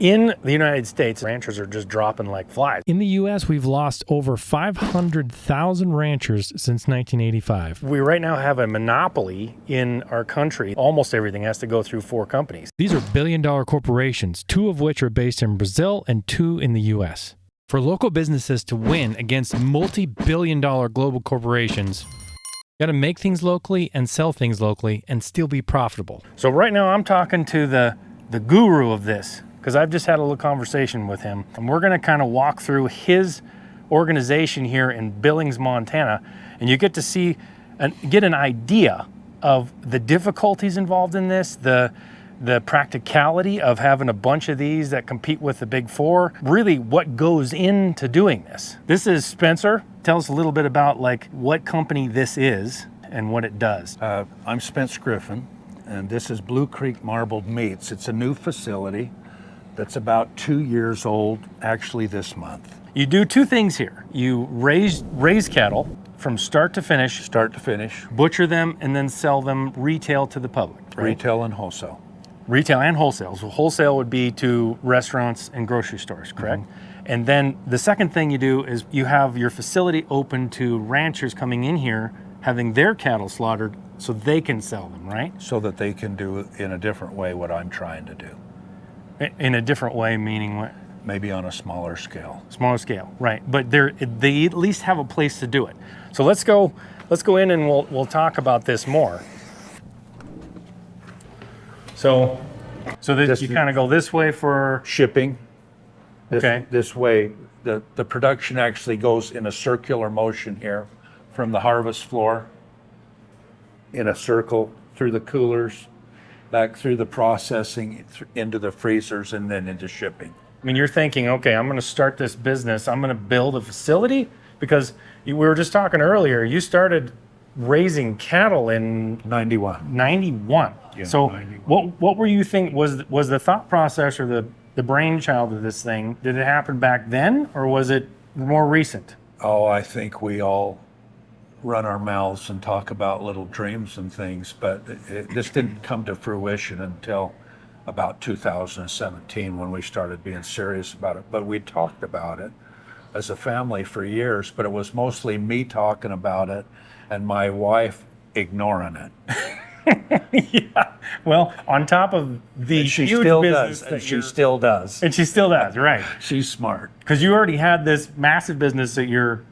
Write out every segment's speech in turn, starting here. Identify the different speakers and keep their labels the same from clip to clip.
Speaker 1: In the United States, ranchers are just dropping like flies.
Speaker 2: In the U.S., we've lost over 500,000 ranchers since 1985.
Speaker 1: We right now have a monopoly in our country. Almost everything has to go through 4 companies.
Speaker 2: These are billion-dollar corporations, 2 of which are based in Brazil and 2 in the U.S. For local businesses to win against multi-billion-dollar global corporations, you got to make things locally and sell things locally and still be profitable.
Speaker 1: So right now I'm talking to the guru of this, because I've just had a little conversation with him, and we're going to kind of walk through his organization here in Billings, Montana, and you get to see and get an idea of the difficulties involved in this, the practicality of having a bunch of these that compete with the big 4, really what goes into doing this. This is Spencer. Tell us a little bit about like what company this is and what it does.
Speaker 3: I'm Spence Griffin, and this is Blue Creek Marbled Meats. It's a new facility that's about 2 years old, actually this month.
Speaker 1: You do 2 things here. You raise cattle from start to finish.
Speaker 3: Start to finish.
Speaker 1: Butcher them and then sell them retail to the public, right?
Speaker 3: Retail and wholesale.
Speaker 1: Retail and wholesale. So wholesale would be to restaurants and grocery stores, correct? Mm-hmm. And then the second thing you do is you have your facility open to ranchers coming in here, having their cattle slaughtered so they can sell them, right?
Speaker 3: So that they can do in a different way what I'm trying to do.
Speaker 1: In a different way, meaning what?
Speaker 3: Maybe on a smaller scale.
Speaker 1: Smaller scale, right? But they at least have a place to do it. So let's go in and we'll talk about this more. So you kind of go this way for
Speaker 3: shipping.
Speaker 1: Okay.
Speaker 3: This way, the production actually goes in a circular motion here from the harvest floor in a circle through the coolers, back through the processing, into the freezers, and then into shipping.
Speaker 1: I mean, you're thinking, okay, I'm going to start this business. I'm going to build a facility because we were just talking earlier. You started raising cattle in
Speaker 3: 91.
Speaker 1: 91.
Speaker 3: Yeah,
Speaker 1: so
Speaker 3: 91.
Speaker 1: what were you think was the thought process or the brainchild of this thing? Did it happen back then or was it more recent?
Speaker 3: Oh, I think we all run our mouths and talk about little dreams and things, but this didn't come to fruition until about 2017 when we started being serious about it. But we talked about it as a family for years, but it was mostly me talking about it and my wife ignoring it.
Speaker 1: Yeah. Well, on top of the
Speaker 3: she
Speaker 1: huge
Speaker 3: still
Speaker 1: business
Speaker 3: does, and she still does.
Speaker 1: And she still does, right?
Speaker 3: She's smart.
Speaker 1: Because you already had this massive business that you're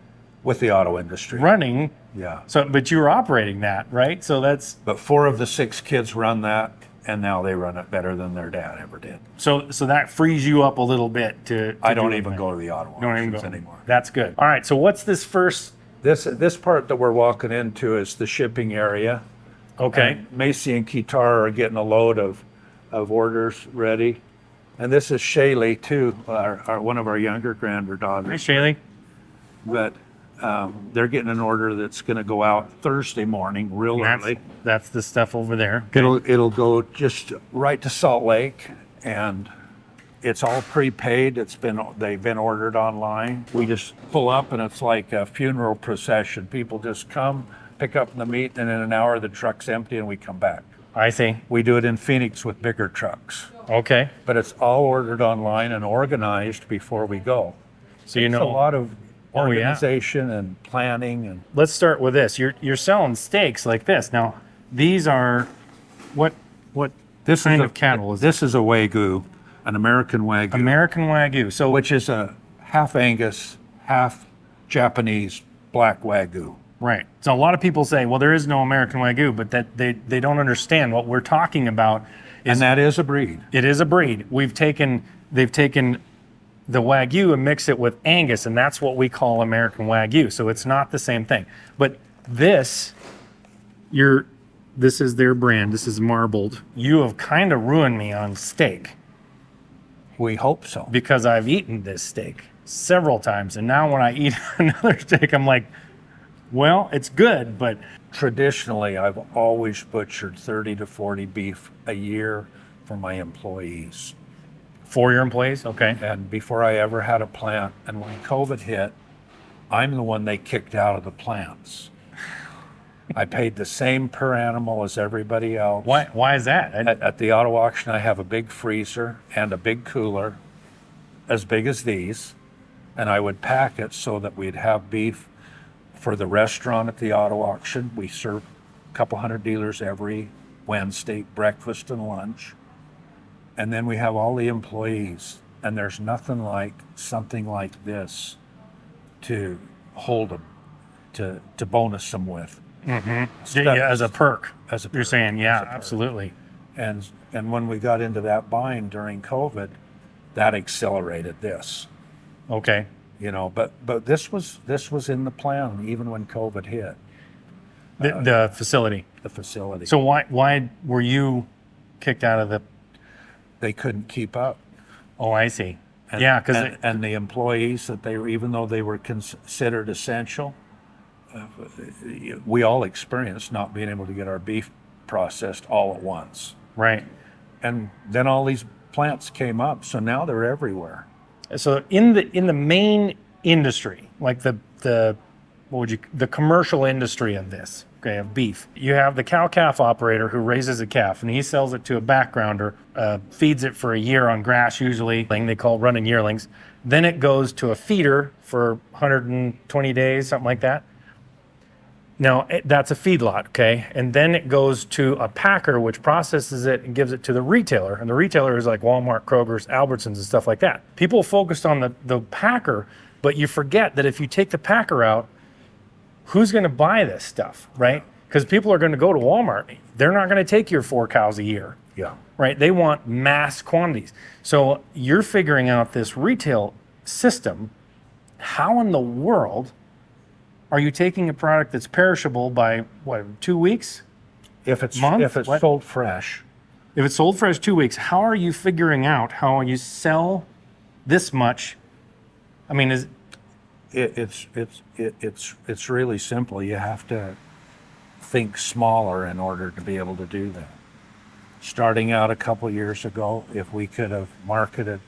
Speaker 3: with the auto industry
Speaker 1: running.
Speaker 3: Yeah.
Speaker 1: So, but you were operating that, right? So that's.
Speaker 3: But 4 of the 6 kids run that, and now they run it better than their dad ever did.
Speaker 1: So that frees you up a little bit to
Speaker 3: I don't even go to the auto auctions anymore.
Speaker 1: That's good. All right. So what's this first?
Speaker 3: This part that we're walking into is the shipping area.
Speaker 1: Okay.
Speaker 3: And Macy and Kitar are getting a load of orders ready. And this is Shaylee too, one of our younger granddaughters.
Speaker 1: Hi, Shaylee.
Speaker 3: But they're getting an order that's going to go out Thursday morning, real early.
Speaker 1: That's the stuff over there.
Speaker 3: Okay. It'll go just right to Salt Lake, and it's all prepaid. They've been ordered online. We just pull up, and it's like a funeral procession. People just come, pick up the meat, and in an hour the truck's empty, and we come back.
Speaker 1: I see.
Speaker 3: We do it in Phoenix with bigger trucks.
Speaker 1: Okay.
Speaker 3: But it's all ordered online and organized before we go.
Speaker 1: So
Speaker 3: it's a lot of organization and planning. And
Speaker 1: let's start with this. You're selling steaks like this. Now, these are what
Speaker 3: this
Speaker 1: kind of cattle is
Speaker 3: this? Is a Wagyu, an American Wagyu.
Speaker 1: American Wagyu. So
Speaker 3: which is a half Angus, half Japanese black Wagyu.
Speaker 1: Right. So a lot of people say, well, there is no American Wagyu, but that they don't understand what we're talking about.
Speaker 3: And that is a breed.
Speaker 1: It is a breed. They've taken the Wagyu and mixed it with Angus, and that's what we call American Wagyu. So it's not the same thing. But this is their brand. This is marbled. You have kind of ruined me on steak.
Speaker 3: We hope so.
Speaker 1: Because I've eaten this steak several times, and now when I eat another steak, I'm like, well, it's good, but
Speaker 3: traditionally, I've always butchered 30 to 40 beef a year for my employees.
Speaker 1: For your employees? Okay.
Speaker 3: And before I ever had a plant, and when COVID hit, I'm the one they kicked out of the plants. I paid the same per animal as everybody else.
Speaker 1: Why is that?
Speaker 3: At the auto auction, I have a big freezer and a big cooler as big as these, and I would pack it so that we'd have beef for the restaurant at the auto auction. We serve a couple hundred dealers every Wednesday, breakfast and lunch. And then we have all the employees, and there's nothing like something like this to hold them, to bonus them with.
Speaker 1: Yeah, as a perk.
Speaker 3: As a
Speaker 1: You're
Speaker 3: perk,
Speaker 1: saying, yeah,
Speaker 3: as a perk.
Speaker 1: absolutely.
Speaker 3: And when we got into that buying during COVID, that accelerated this.
Speaker 1: Okay.
Speaker 3: You know, but this was in the plan even when COVID hit
Speaker 1: The facility.
Speaker 3: the facility.
Speaker 1: So why were you kicked out of the?
Speaker 3: They couldn't keep up.
Speaker 1: Oh, I see.
Speaker 3: And,
Speaker 1: Yeah, because
Speaker 3: and the employees that they were, even though they were considered essential, we all experienced not being able to get our beef processed all at once.
Speaker 1: right.
Speaker 3: And then all these plants came up, so now they're everywhere.
Speaker 1: So in the main industry, like the commercial industry of this, okay, of beef, you have the cow-calf operator who raises a calf and he sells it to a backgrounder, feeds it for a year on grass usually, thing they call running yearlings. Then it goes to a feeder for 120 days, something like that. Now, that's a feedlot, okay? And then it goes to a packer, which processes it and gives it to the retailer. And the retailer is like Walmart, Kroger's, Albertsons, and stuff like that. People focused on the packer, but you forget that if you take the packer out, who's going to buy this stuff, right? Because people are going to go to Walmart. They're not going to take your 4 cows a year,
Speaker 3: Yeah.
Speaker 1: right? They want mass quantities. So you're figuring out this retail system. How in the world are you taking a product that's perishable by, 2 weeks?
Speaker 3: If it's
Speaker 1: Month? What?
Speaker 3: sold fresh,
Speaker 1: If it's sold fresh 2 weeks, how are you figuring out how you sell this much? I mean,
Speaker 3: it's really simple. You have to think smaller in order to be able to do that. Starting out a couple years ago, if we could have marketed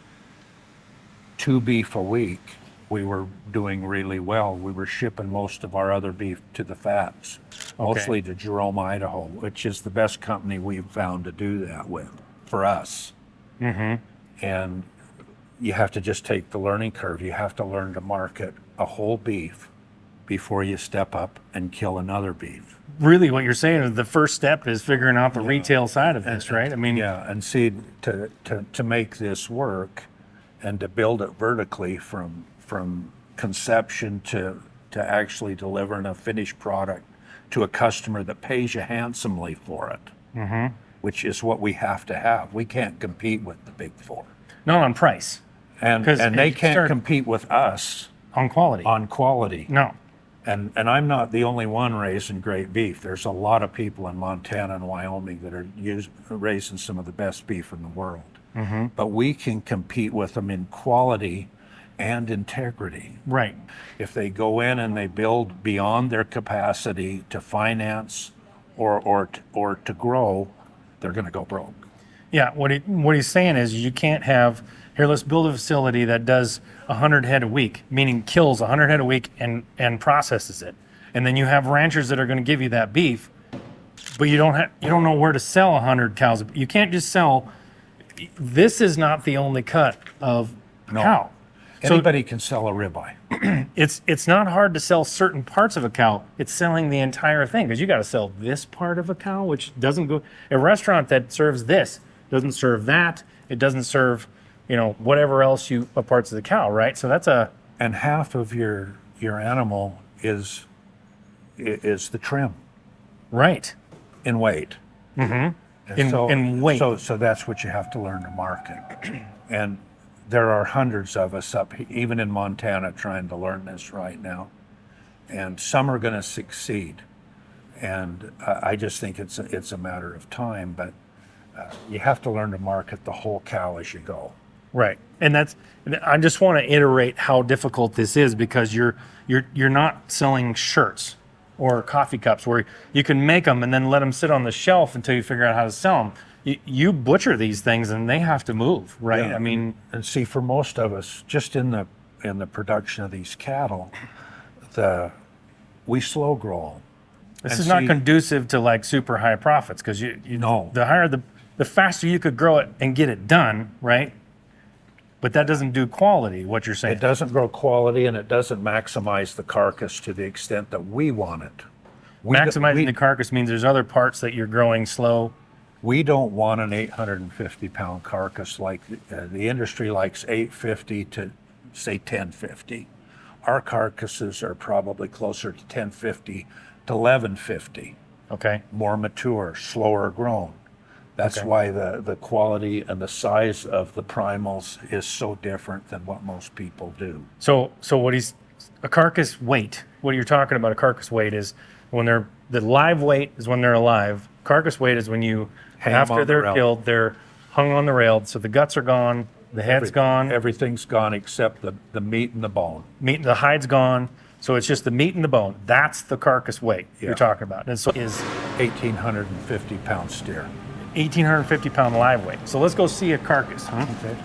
Speaker 3: 2 beef a week, we were doing really well. We were shipping most of our other beef to the fats, mostly to Jerome, Idaho, which is the best company we've found to do that with for us.
Speaker 1: Mm-hmm.
Speaker 3: And you have to just take the learning curve. You have to learn to market a whole beef before you step up and kill another beef.
Speaker 1: Really what you're saying is the first step is figuring out the retail side of this, right? I mean,
Speaker 3: Yeah, and see, to make this work and to build it vertically from conception to actually delivering a finished product to a customer that pays you handsomely for it, which is what we have to have. We can't compete with the big 4.
Speaker 1: not on price,
Speaker 3: And
Speaker 1: 'Cause
Speaker 3: they
Speaker 1: if you
Speaker 3: can't
Speaker 1: start-
Speaker 3: compete with us
Speaker 1: on quality.
Speaker 3: on quality.
Speaker 1: No.
Speaker 3: And I'm not the only one raising great beef. There's a lot of people in Montana and Wyoming that are raising some of the best beef in the world. But we can compete with them in quality and integrity.
Speaker 1: Right.
Speaker 3: If they go in and they build beyond their capacity to finance or to grow, they're going to go broke.
Speaker 1: Yeah, what he's saying is you can't have, here, let's build a facility that does 100 head a week, meaning kills 100 head a week and processes it. And then you have ranchers that are going to give you that beef, but you don't know where to sell 100 cows. You can't just sell, this is not the only cut of a cow. So
Speaker 3: Anybody can sell a ribeye.
Speaker 1: it's not hard to sell certain parts of a cow. It's selling the entire thing because you got to sell this part of a cow, which doesn't go. A restaurant that serves this doesn't serve that. It doesn't serve, whatever else parts of the cow, right? So that's
Speaker 3: And half of your animal is the trim
Speaker 1: right.
Speaker 3: in weight.
Speaker 1: Mm-hmm.
Speaker 3: And
Speaker 1: In weight.
Speaker 3: So that's what you have to learn to market. And there are hundreds of us even in Montana, trying to learn this right now. And some are going to succeed. And I just think it's a matter of time. But you have to learn to market the whole cow as you go.
Speaker 1: Right. And I just want to iterate how difficult this is because you're not selling shirts or coffee cups where you can make them and then let them sit on the shelf until you figure out how to sell them. You butcher these things and they have to move, right?
Speaker 3: Yeah.
Speaker 1: I mean,
Speaker 3: and see, for most of us, just in the production of these cattle, we slow grow 'em.
Speaker 1: This
Speaker 3: And
Speaker 1: is not
Speaker 3: see-
Speaker 1: conducive to like super high profits because you
Speaker 3: No.
Speaker 1: the higher the faster you could grow it and get it done, right? But that doesn't do quality, what you're saying.
Speaker 3: It doesn't grow quality and it doesn't maximize the carcass to the extent that we want it.
Speaker 1: Maximizing the carcass means there's other parts that you're growing slow.
Speaker 3: We don't want an 850-pound carcass like the industry likes 850 to say 1050. Our carcasses are probably closer to 1050 to 1150,
Speaker 1: Okay.
Speaker 3: more mature, slower grown. That's
Speaker 1: Okay.
Speaker 3: why the quality and the size of the primals is so different than what most people do.
Speaker 1: So what a carcass weight, what you're talking about, a carcass weight is when the live weight is when they're alive. Carcass weight is when
Speaker 3: Hang 'em
Speaker 1: after
Speaker 3: on the
Speaker 1: they're
Speaker 3: rail.
Speaker 1: killed, they're hung on the rail. So the guts are gone, the head's gone,
Speaker 3: Everything's gone except the meat and the bone.
Speaker 1: the hide's gone. So it's just the meat and the bone. That's the carcass weight
Speaker 3: Yeah.
Speaker 1: you're talking about. And so is
Speaker 3: 1,850-pound steer.
Speaker 1: 1,850-pound live weight. So let's go see a carcass, huh?
Speaker 3: Okay.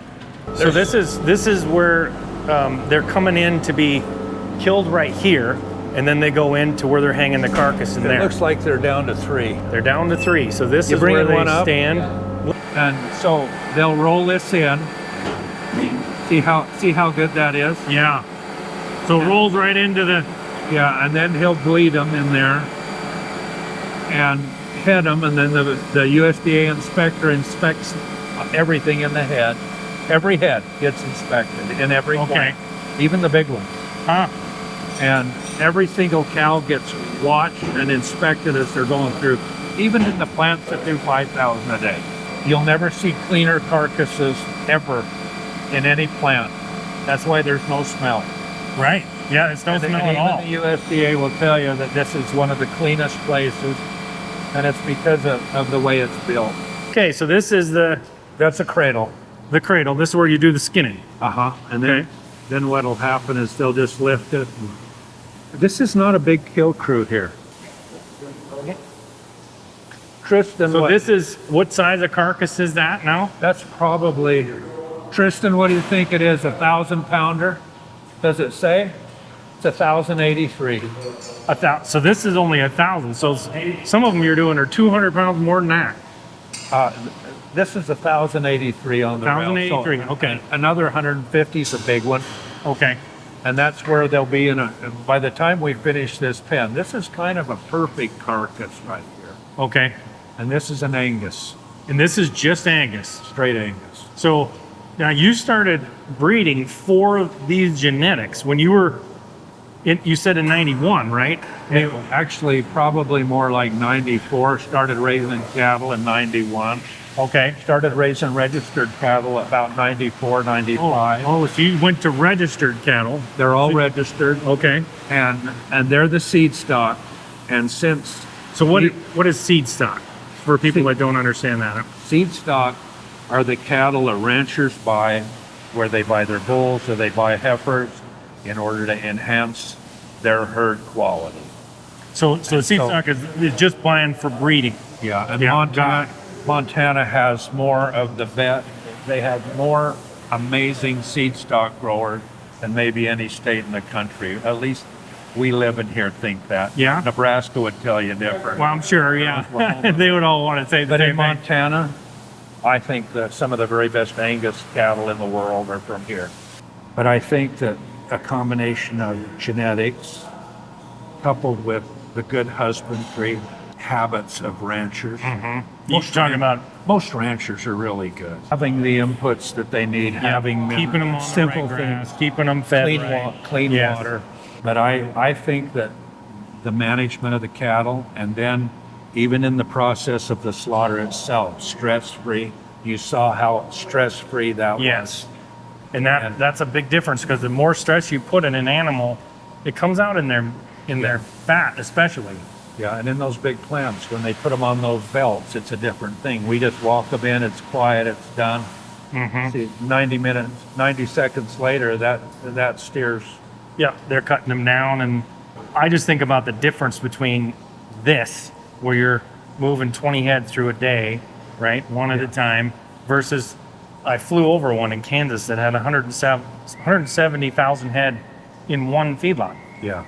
Speaker 1: So this is where they're coming in to be killed right here, and then they go into where they're hanging the carcass in
Speaker 3: It
Speaker 1: there.
Speaker 3: looks like they're down to 3.
Speaker 1: They're down to 3. So this
Speaker 3: You
Speaker 1: is
Speaker 3: bringing
Speaker 1: where they
Speaker 3: one up?
Speaker 1: stand.
Speaker 3: And so they'll roll this in. See how good that is?
Speaker 1: Yeah. So it rolls right into the.
Speaker 3: Yeah, and then he'll bleed them in there and head them, and then the USDA inspector inspects everything in the head. Every head gets inspected in every plant, even the big ones.
Speaker 1: Huh.
Speaker 3: And every single cow gets watched and inspected as they're going through, even in the plants that do 5,000 a day. You'll never see cleaner carcasses ever in any plant. That's why there's no smell.
Speaker 1: Right. Yeah, it's no
Speaker 3: And
Speaker 1: smell at all.
Speaker 3: even the USDA will tell you that this is one of the cleanest places, and it's because of the way it's built.
Speaker 1: Okay, so this is
Speaker 3: That's a cradle.
Speaker 1: the cradle. This is where you do the skinning.
Speaker 3: And
Speaker 1: Okay.
Speaker 3: then what'll happen is they'll just lift it. This is not a big kill crew here. Tristan,
Speaker 1: So this is what size of carcass is that now?
Speaker 3: that's probably, Tristan, what do you think it is? 1,000-pounder? Does it say? It's 1,083.
Speaker 1: So this is only 1,000. So some of them you're doing are 200 pounds more than that.
Speaker 3: This is 1,083 on the rail.
Speaker 1: 1,083,
Speaker 3: So
Speaker 1: okay.
Speaker 3: Another 150 is a big one.
Speaker 1: Okay.
Speaker 3: And that's where they'll be by the time we finish this pen. This is kind of a perfect carcass right here.
Speaker 1: Okay.
Speaker 3: And this is an Angus,
Speaker 1: And this is just Angus.
Speaker 3: straight Angus.
Speaker 1: So now you started breeding for these genetics when you were, you said in 91, right?
Speaker 3: Actually, probably more like 94. Started raising cattle in 91.
Speaker 1: Okay.
Speaker 3: Started raising registered cattle about 94, 95.
Speaker 1: Oh, so you went to registered cattle.
Speaker 3: They're all registered,
Speaker 1: Okay.
Speaker 3: and they're the seed stock. And since
Speaker 1: So what is seed stock for people that don't understand that?
Speaker 3: seed stock are the cattle that ranchers buy, where they buy their bulls or they buy heifers in order to enhance their herd quality.
Speaker 1: So seed stock is just buying for breeding.
Speaker 3: Yeah, and
Speaker 1: Yeah,
Speaker 3: Montana has more of the best. They have more amazing seed stock growers than maybe any state in the country. At least we live in here think that.
Speaker 1: Yeah?
Speaker 3: Nebraska would tell you different.
Speaker 1: Well, I'm sure, yeah. They would all want to say the
Speaker 3: But in
Speaker 1: same thing.
Speaker 3: Montana, I think that some of the very best Angus cattle in the world are from here. But I think that a combination of genetics coupled with the good husbandry habits of ranchers.
Speaker 1: You're talking about
Speaker 3: Most ranchers are really good. Having the inputs that they need, having
Speaker 1: keeping them on
Speaker 3: simple
Speaker 1: the right grass,
Speaker 3: things,
Speaker 1: keeping them fed
Speaker 3: clean,
Speaker 1: right.
Speaker 3: clean
Speaker 1: Yes.
Speaker 3: water. But I think that the management of the cattle, and then even in the process of the slaughter itself, stress-free. You saw how stress-free that was.
Speaker 1: Yes. And that's a big difference because the more stress you put in an animal, it comes out in their fat especially.
Speaker 3: Yeah, and in those big plants, when they put them on those belts, it's a different thing. We just walk them in, it's quiet, it's done. See, 90 seconds later, that steers.
Speaker 1: Yeah, they're cutting them down, and I just think about the difference between this, where you're moving 20 head through a day, right, one at a time, versus I flew over one in Kansas that had 170,000 head in one feedlot.
Speaker 3: Yeah.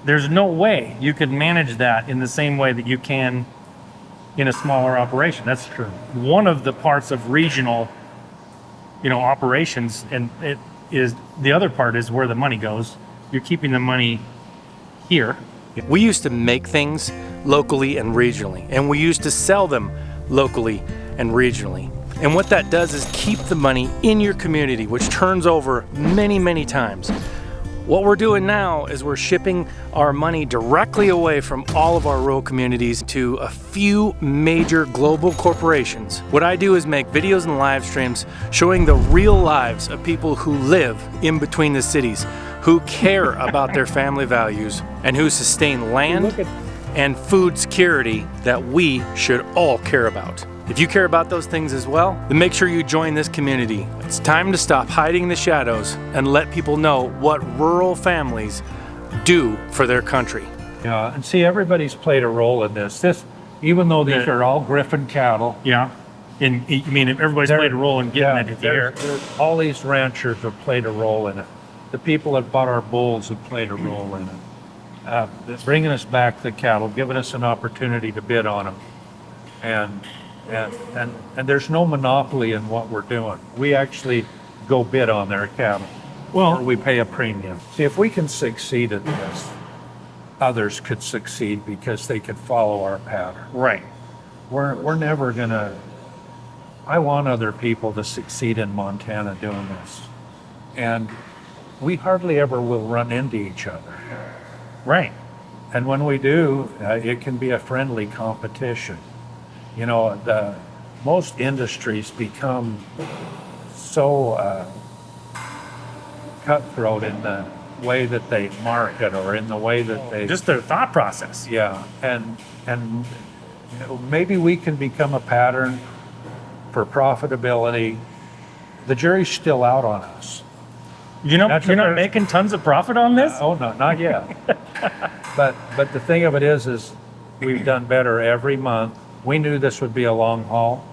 Speaker 1: there's no way you could manage that in the same way that you can in a smaller operation. That's true. One of the parts of regional, operations, and it is the other part is where the money goes. You're keeping the money here. We used to make things locally and regionally, and we used to sell them locally and regionally. And what that does is keep the money in your community, which turns over many, many times. What we're doing now is we're shipping our money directly away from all of our rural communities to a few major global corporations. What I do is make videos and live streams showing the real lives of people who live in between the cities, who care about their family values, and who sustain land and food security that we should all care about. If you care about those things as well, then make sure you join this community. It's time to stop hiding in the shadows and let people know what rural families do for their country.
Speaker 3: Yeah, and see, everybody's played a role in this. Even though these are all Griffin cattle.
Speaker 1: Yeah. And I mean, everybody's played a role in getting it here.
Speaker 3: All these ranchers have played a role in it. The people that bought our bulls have played a role in it. Bringing us back the cattle, giving us an opportunity to bid on them. And there's no monopoly in what we're doing. We actually go bid on their cattle. Or we pay a premium. See, if we can succeed at this, others could succeed because they could follow our pattern.
Speaker 1: Right.
Speaker 3: We're never gonna, I want other people to succeed in Montana doing this. And we hardly ever will run into each other.
Speaker 1: Right.
Speaker 3: And when we do, it can be a friendly competition. Most industries become so cutthroat in the way that they market or in the way that they...
Speaker 1: Just their thought process.
Speaker 3: Yeah, and maybe we can become a pattern for profitability. The jury's still out on us.
Speaker 1: You're not making tons of profit on this?
Speaker 3: Oh, no, not yet. But the thing of it is we've done better every month. We knew this would be a long haul,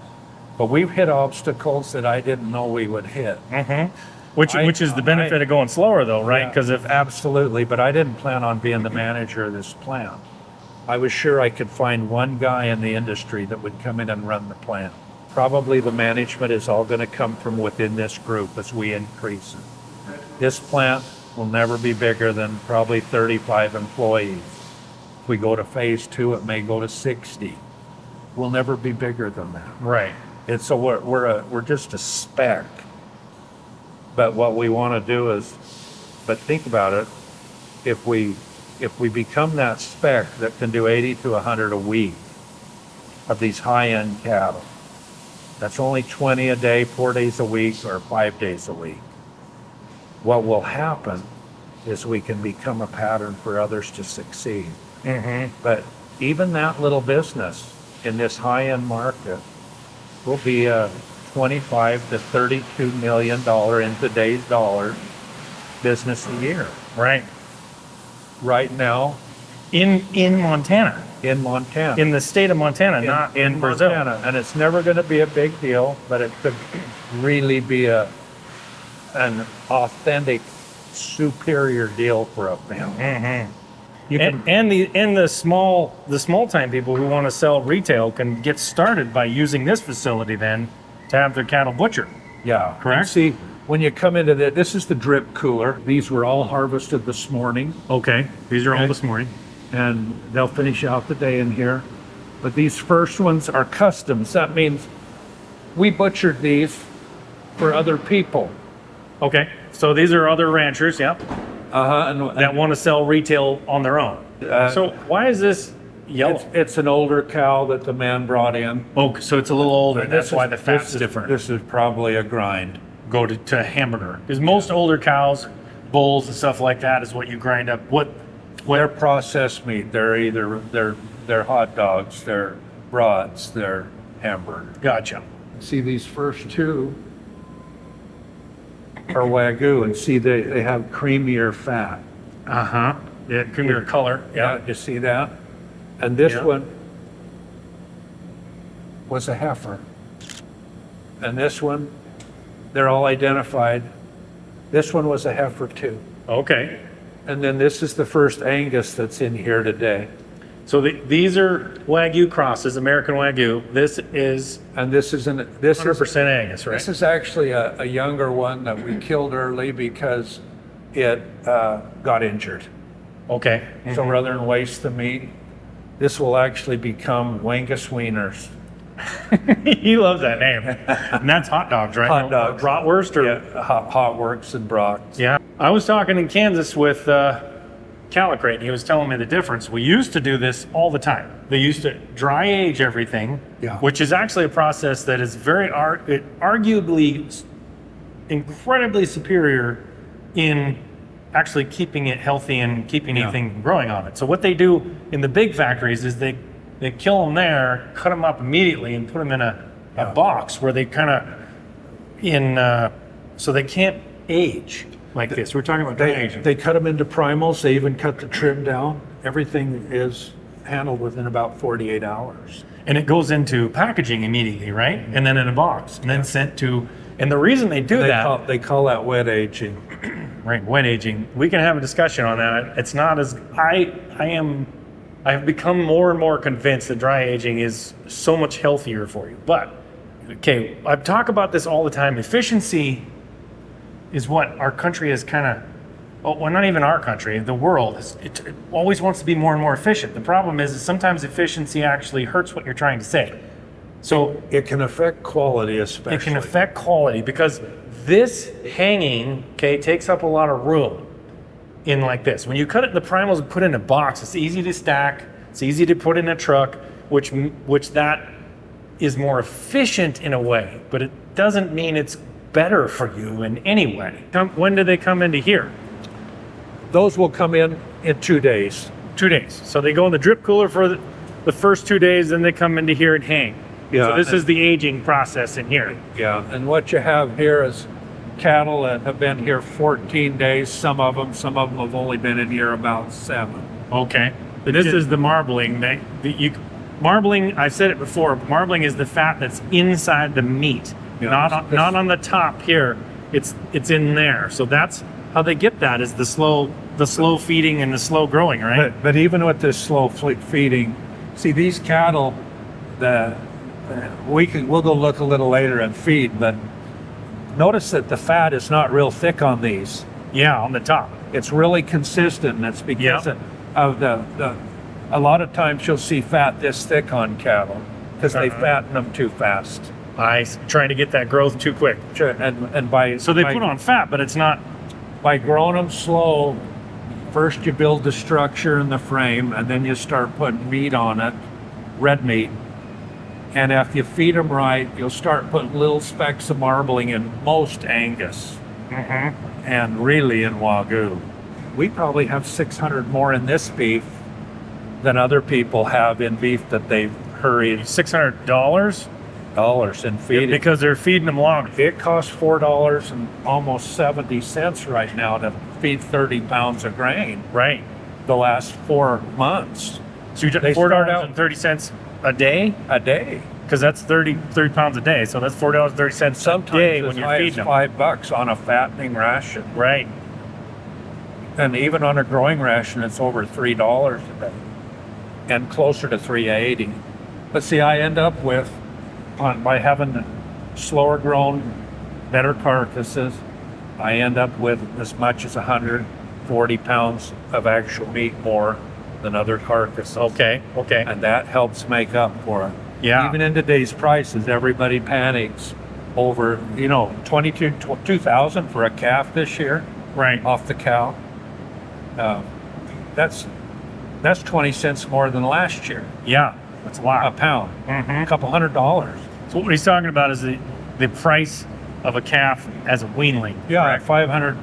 Speaker 3: but we've hit obstacles that I didn't know we would hit.
Speaker 1: Mm-hmm. Which is the benefit of going slower, though, right? Because
Speaker 3: absolutely, but I didn't plan on being the manager of this plant. I was sure I could find one guy in the industry that would come in and run the plant. Probably the management is all going to come from within this group as we increase it. This plant will never be bigger than probably 35 employees. If we go to phase 2, it may go to 60. We'll never be bigger than that.
Speaker 1: Right.
Speaker 3: And so we're just a speck. But what we want to do is, but think about it, if we become that speck that can do 80 to 100 a week of these high-end cattle, that's only 20 a day, 4 days a week, or 5 days a week. What will happen is we can become a pattern for others to succeed.
Speaker 1: Mm-hmm.
Speaker 3: But even that little business in this high-end market will be a 25 to 32 million dollar in today's dollars business a year.
Speaker 1: Right.
Speaker 3: Right now
Speaker 1: In Montana.
Speaker 3: in Montana.
Speaker 1: In the state of Montana, not in Brazil.
Speaker 3: Montana. And it's never going to be a big deal, but it could really be an authentic, superior deal for a family.
Speaker 1: Mm-hmm.
Speaker 3: You can,
Speaker 1: And the small time people who want to sell retail can get started by using this facility then to have their cattle butchered.
Speaker 3: yeah.
Speaker 1: Correct?
Speaker 3: And see, when you come into this is the drip cooler. These were all harvested this morning,
Speaker 1: Okay, these are all
Speaker 3: Okay.
Speaker 1: this morning.
Speaker 3: and they'll finish out the day in here. But these first ones are customs. That means we butchered these for other people.
Speaker 1: Okay, so these are other ranchers, yeah,
Speaker 3: And
Speaker 1: that want to sell retail on their own. So why is this yellow?
Speaker 3: it's an older cow that the man brought in.
Speaker 1: Oh, so it's a little older. That's why the fat's
Speaker 3: this is
Speaker 1: different.
Speaker 3: This is probably a grind.
Speaker 1: Go to hamburger. Because most older cows, bulls and stuff like that is what you grind up.
Speaker 3: They're processed meat. They're either they're hot dogs, they're broads, they're hamburger.
Speaker 1: Gotcha.
Speaker 3: See, these first two are Wagyu, and see they have creamier fat.
Speaker 1: Uh-huh. Yeah, creamier color. Yeah.
Speaker 3: You see that? And this
Speaker 1: Yeah.
Speaker 3: one was a heifer. And this one, they're all identified. This one was a heifer too.
Speaker 1: Okay.
Speaker 3: And then this is the first Angus that's in here today.
Speaker 1: So these are Wagyu crosses, American Wagyu. This is
Speaker 3: And this is
Speaker 1: 100% Angus, right?
Speaker 3: This is actually a younger one that we killed early because it got injured.
Speaker 1: Okay.
Speaker 3: So rather than waste the meat, this will actually become Wangus Wieners.
Speaker 1: He loves that name. And that's hot dogs, right?
Speaker 3: Hot dogs.
Speaker 1: Bratwurst or?
Speaker 3: Yeah, hot works and brats.
Speaker 1: Yeah. I was talking in Kansas with Calicrate, and he was telling me the difference. We used to do this all the time. They used to dry age everything,
Speaker 3: Yeah.
Speaker 1: which is actually a process that is arguably incredibly superior in actually keeping it healthy and keeping anything from growing on it. So what they do in the big factories is they kill them there, cut them up immediately, and put them in a box where they kind of so they can't age like this. We're talking about dry aging.
Speaker 3: They cut them into primals. They even cut the trim down. Everything is handled within about 48 hours.
Speaker 1: And it goes into packaging immediately, right? And then in a box, and then sent to. And the reason they do that,
Speaker 3: They call that wet aging.
Speaker 1: right? Wet aging. We can have a discussion on that. It's not as I have become more and more convinced that dry aging is so much healthier for you. But okay, I talk about this all the time. Efficiency is what our country is kind of. Well, not even our country. The world it always wants to be more and more efficient. The problem is sometimes efficiency actually hurts what you're trying to say. So
Speaker 3: It can affect quality, especially.
Speaker 1: it can affect quality because this hanging, takes up a lot of room in like this. When you cut it in the primals and put it in a box, it's easy to stack, it's easy to put in a truck, which that is more efficient in a way, but it doesn't mean it's better for you in any way. When do they come into here?
Speaker 3: Those will come in 2 days.
Speaker 1: 2 days. So they go in the drip cooler for the first 2 days, then they come into here and hang.
Speaker 3: Yeah,
Speaker 1: So this is the aging process in here.
Speaker 3: Yeah, and what you have here is cattle that have been here 14 days. Some of them have only been in here about 7.
Speaker 1: Okay. So this is the marbling. Marbling, I've said it before, marbling is the fat that's inside the meat,
Speaker 3: Yeah,
Speaker 1: not on the top here. It's in there. So that's how they get that is the slow feeding and the slow growing, right?
Speaker 3: But even with this slow feeding, see these cattle, we'll go look a little later and feed, but notice that the fat is not real thick on these.
Speaker 1: Yeah, on the top.
Speaker 3: It's really consistent, and it's because of a lot of times you'll see fat this thick on cattle because they fatten them too fast.
Speaker 1: Trying to get that growth too quick.
Speaker 3: Sure, and by
Speaker 1: So they put on fat, but it's not.
Speaker 3: By growing them slow, first you build the structure and the frame, and then you start putting meat on it, red meat. And if you feed them right, you'll start putting little specks of marbling in most Angus and really in Wagyu. We probably have 600 more in this beef than other people have in beef that they've hurried
Speaker 1: $600
Speaker 3: in feeding.
Speaker 1: because they're feeding them longer.
Speaker 3: It costs $4 and almost 70 cents right now to feed 30 pounds of grain.
Speaker 1: Right.
Speaker 3: The last 4 months
Speaker 1: So you took
Speaker 3: They start
Speaker 1: $4.30 a day,
Speaker 3: a day.
Speaker 1: because that's 30 pounds a day. So that's $4.30
Speaker 3: Sometimes
Speaker 1: a day
Speaker 3: as
Speaker 1: when you're
Speaker 3: high as
Speaker 1: feeding them.
Speaker 3: $5 on a fattening ration,
Speaker 1: Right.
Speaker 3: and even on a growing ration, it's over $3 a day, and closer to $3.80. But see, I end up with, by having slower grown, better carcasses, I end up with as much as 140 pounds of actual meat more than other carcasses.
Speaker 1: Okay.
Speaker 3: And that helps make up for it.
Speaker 1: Yeah.
Speaker 3: Even in today's prices, everybody panics over, $22,000 for a calf this year
Speaker 1: Right.
Speaker 3: off the cow. That's 20 cents more than last year.
Speaker 1: Yeah. That's a
Speaker 3: A
Speaker 1: lot.
Speaker 3: pound,
Speaker 1: Mhm.
Speaker 3: a couple $100.
Speaker 1: So what he's talking about is the price of a calf as a weanling.
Speaker 3: Yeah,
Speaker 1: Correct.
Speaker 3: 500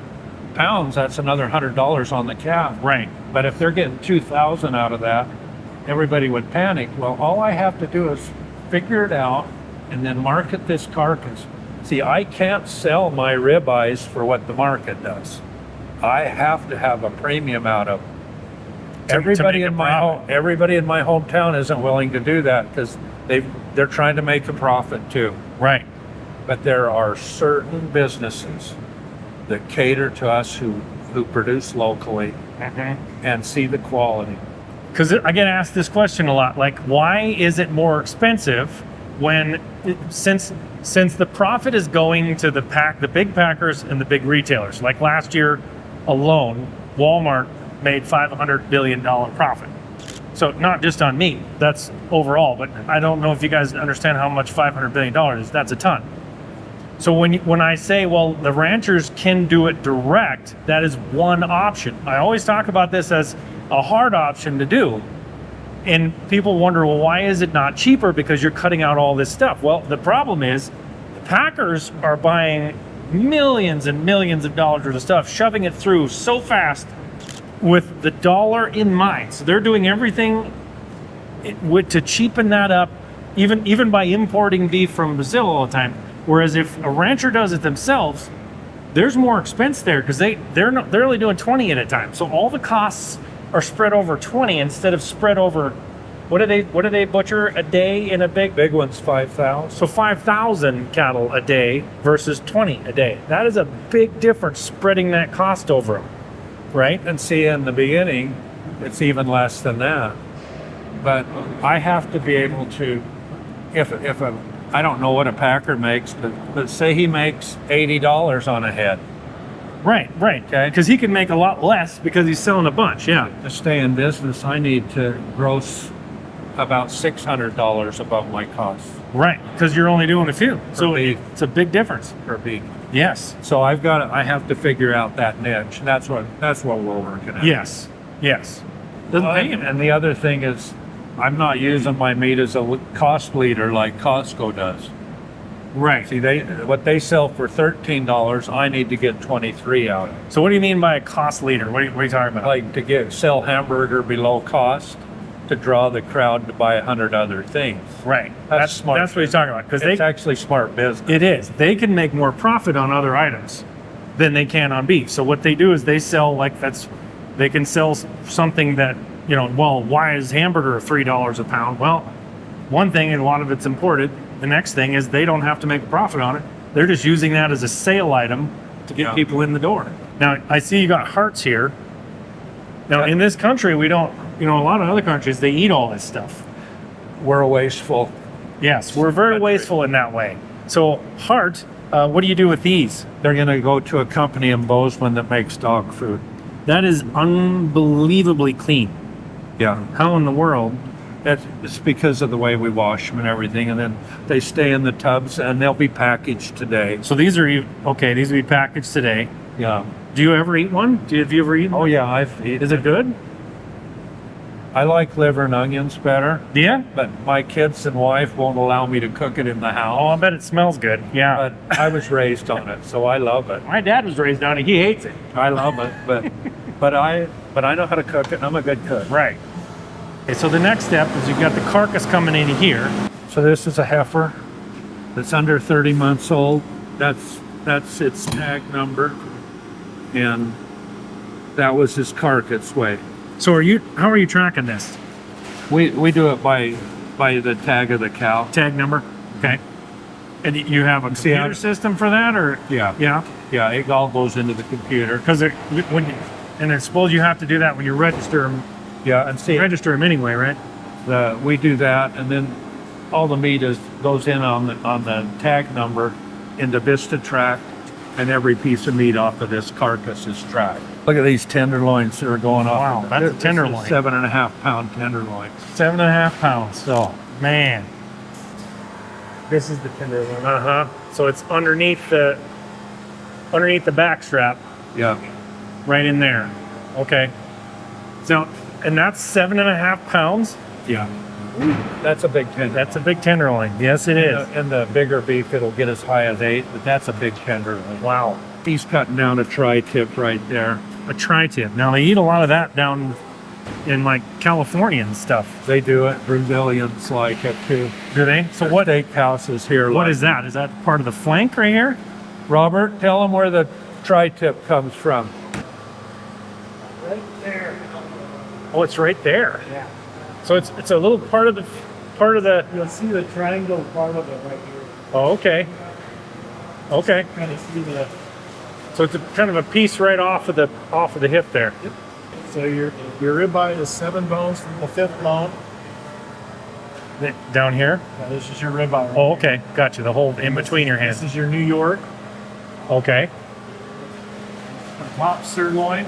Speaker 3: pounds, that's another $100 on the calf.
Speaker 1: Right.
Speaker 3: But if they're getting 2,000 out of that, everybody would panic. Well, all I have to do is figure it out and then market this carcass. See, I can't sell my ribeyes for what the market does. I have to have a premium out of them.
Speaker 1: To
Speaker 3: Everybody
Speaker 1: make a
Speaker 3: in my
Speaker 1: profit.
Speaker 3: everybody in my hometown isn't willing to do that because they're trying to make a profit too.
Speaker 1: Right.
Speaker 3: But there are certain businesses that cater to us who who produce locally and see the quality.
Speaker 1: Because I get asked this question a lot, like, why is it more expensive when, since the profit is going to the big packers and the big retailers? Like last year alone, Walmart made $500 billion profit. So not just on meat, that's overall, but I don't know if you guys understand how much $500 billion is. That's a ton. So when I say, well, the ranchers can do it direct, that is one option. I always talk about this as a hard option to do. And people wonder, well, why is it not cheaper? Because you're cutting out all this stuff. Well, the problem is the packers are buying millions and millions of dollars worth of stuff, shoving it through so fast with the dollar in mind. So they're doing everything to cheapen that up, even by importing beef from Brazil all the time. Whereas if a rancher does it themselves, there's more expense there because they're only doing 20 at a time. So all the costs are spread over 20 instead of spread over, what do they butcher a day in a big
Speaker 3: one's 5,000.
Speaker 1: So 5,000 cattle a day versus 20 a day. That is a big difference, spreading that cost over them, right?
Speaker 3: And see, in the beginning, it's even less than that. But I have to be able to, I don't know what a packer makes, but say he makes $80 on a head.
Speaker 1: Right.
Speaker 3: Okay.
Speaker 1: Because he can make a lot less because he's selling a bunch, yeah.
Speaker 3: To stay in business, I need to gross about $600 above my costs.
Speaker 1: Right, because you're only doing a few. So
Speaker 3: beef.
Speaker 1: it's a big difference.
Speaker 3: Per beef.
Speaker 1: Yes.
Speaker 3: So I have to figure out that niche. That's what we're working at.
Speaker 1: Yes. Doesn't pay him.
Speaker 3: And the other thing is, I'm not using my meat as a cost leader like Costco does.
Speaker 1: Right.
Speaker 3: See, what they sell for $13, I need to get 23 out of it.
Speaker 1: So what do you mean by a cost leader? What are you talking about?
Speaker 3: Like to sell hamburger below cost to draw the crowd to buy 100 other things.
Speaker 1: Right.
Speaker 3: That's smart.
Speaker 1: That's what he's talking about. Because
Speaker 3: It's actually smart business.
Speaker 1: It is. They can make more profit on other items than they can on beef. So what they do is they sell they can sell something that, well, why is hamburger $3 a pound? Well, one thing, and a lot of it's imported. The next thing is they don't have to make a profit on it. They're just using that as a sale item to get people in the door. Now, I see you got hearts here. Now, in this country, we don't, a lot of other countries, they eat all this stuff.
Speaker 3: We're wasteful.
Speaker 1: Yes, we're very wasteful in that way. So, heart, what do you do with these?
Speaker 3: They're going to go to a company in Bozeman that makes dog food.
Speaker 1: That is unbelievably clean.
Speaker 3: Yeah.
Speaker 1: How in the world?
Speaker 3: It's because of the way we wash them and everything, and then they stay in the tubs and they'll be packaged today.
Speaker 1: So these will be packaged today.
Speaker 3: Yeah.
Speaker 1: Do you ever eat one? Have you ever eaten one?
Speaker 3: Oh yeah, I've eaten.
Speaker 1: Is it good?
Speaker 3: I like liver and onions better.
Speaker 1: Yeah?
Speaker 3: But my kids and wife won't allow me to cook it in the house.
Speaker 1: Oh, I bet it smells good. Yeah.
Speaker 3: But I was raised on it, so I love it.
Speaker 1: My dad was raised on it. He hates it.
Speaker 3: I love it, but I know how to cook it, and I'm a good cook.
Speaker 1: Right. Okay, so the next step is you've got the carcass coming in here.
Speaker 3: So this is a heifer that's under 30 months old. That's its tag number, and that was his carcass weight.
Speaker 1: So how are you tracking this?
Speaker 3: We do it by the tag of the cow.
Speaker 1: Tag number? Okay. And you have a computer system for that, or?
Speaker 3: Yeah.
Speaker 1: Yeah?
Speaker 3: Yeah, it all goes into the computer.
Speaker 1: Because and I suppose you have to do that when you register them.
Speaker 3: Yeah, and see,
Speaker 1: register them anyway, right?
Speaker 3: We do that, and then all the meat goes in on the tag number into Vista Track, and every piece of meat off of this carcass is tracked. Look at these tenderloins that are going off.
Speaker 1: Wow, that's a tenderloin.
Speaker 3: 7.5 pound tenderloin.
Speaker 1: 7.5 pounds. So, man, this is the tenderloin. So it's underneath the back strap.
Speaker 3: Yeah.
Speaker 1: Right in there. Okay. So, and that's 7.5 pounds.
Speaker 3: Yeah. That's a big tenderloin.
Speaker 1: That's a big tenderloin. Yes, it is.
Speaker 3: And the bigger beef, it'll get as high as 8, but that's a big tenderloin.
Speaker 1: Wow.
Speaker 3: He's cutting down a tri-tip right there.
Speaker 1: A tri-tip. Now they eat a lot of that down in like California and stuff.
Speaker 3: They do it. Brazilians like it too.
Speaker 1: Do they? So what
Speaker 3: steakhouses here?
Speaker 1: What is that? Is that part of the flank right here?
Speaker 3: Robert, tell them where the tri-tip comes from.
Speaker 1: Right there. Oh, it's right there. Yeah. So it's a little part of the.
Speaker 4: You'll see the triangle part of it right here.
Speaker 1: Oh, okay. Okay.
Speaker 4: Kind of see the.
Speaker 1: So it's a kind of a piece right off of the hip there.
Speaker 4: Yep. So your ribeye is 7 bones from the 5th bone.
Speaker 1: Down here?
Speaker 4: Now this is your ribeye. Right
Speaker 1: Oh, okay. Gotcha. The whole in between your hands.
Speaker 4: This is your New York.
Speaker 1: Okay.
Speaker 4: The top sirloin.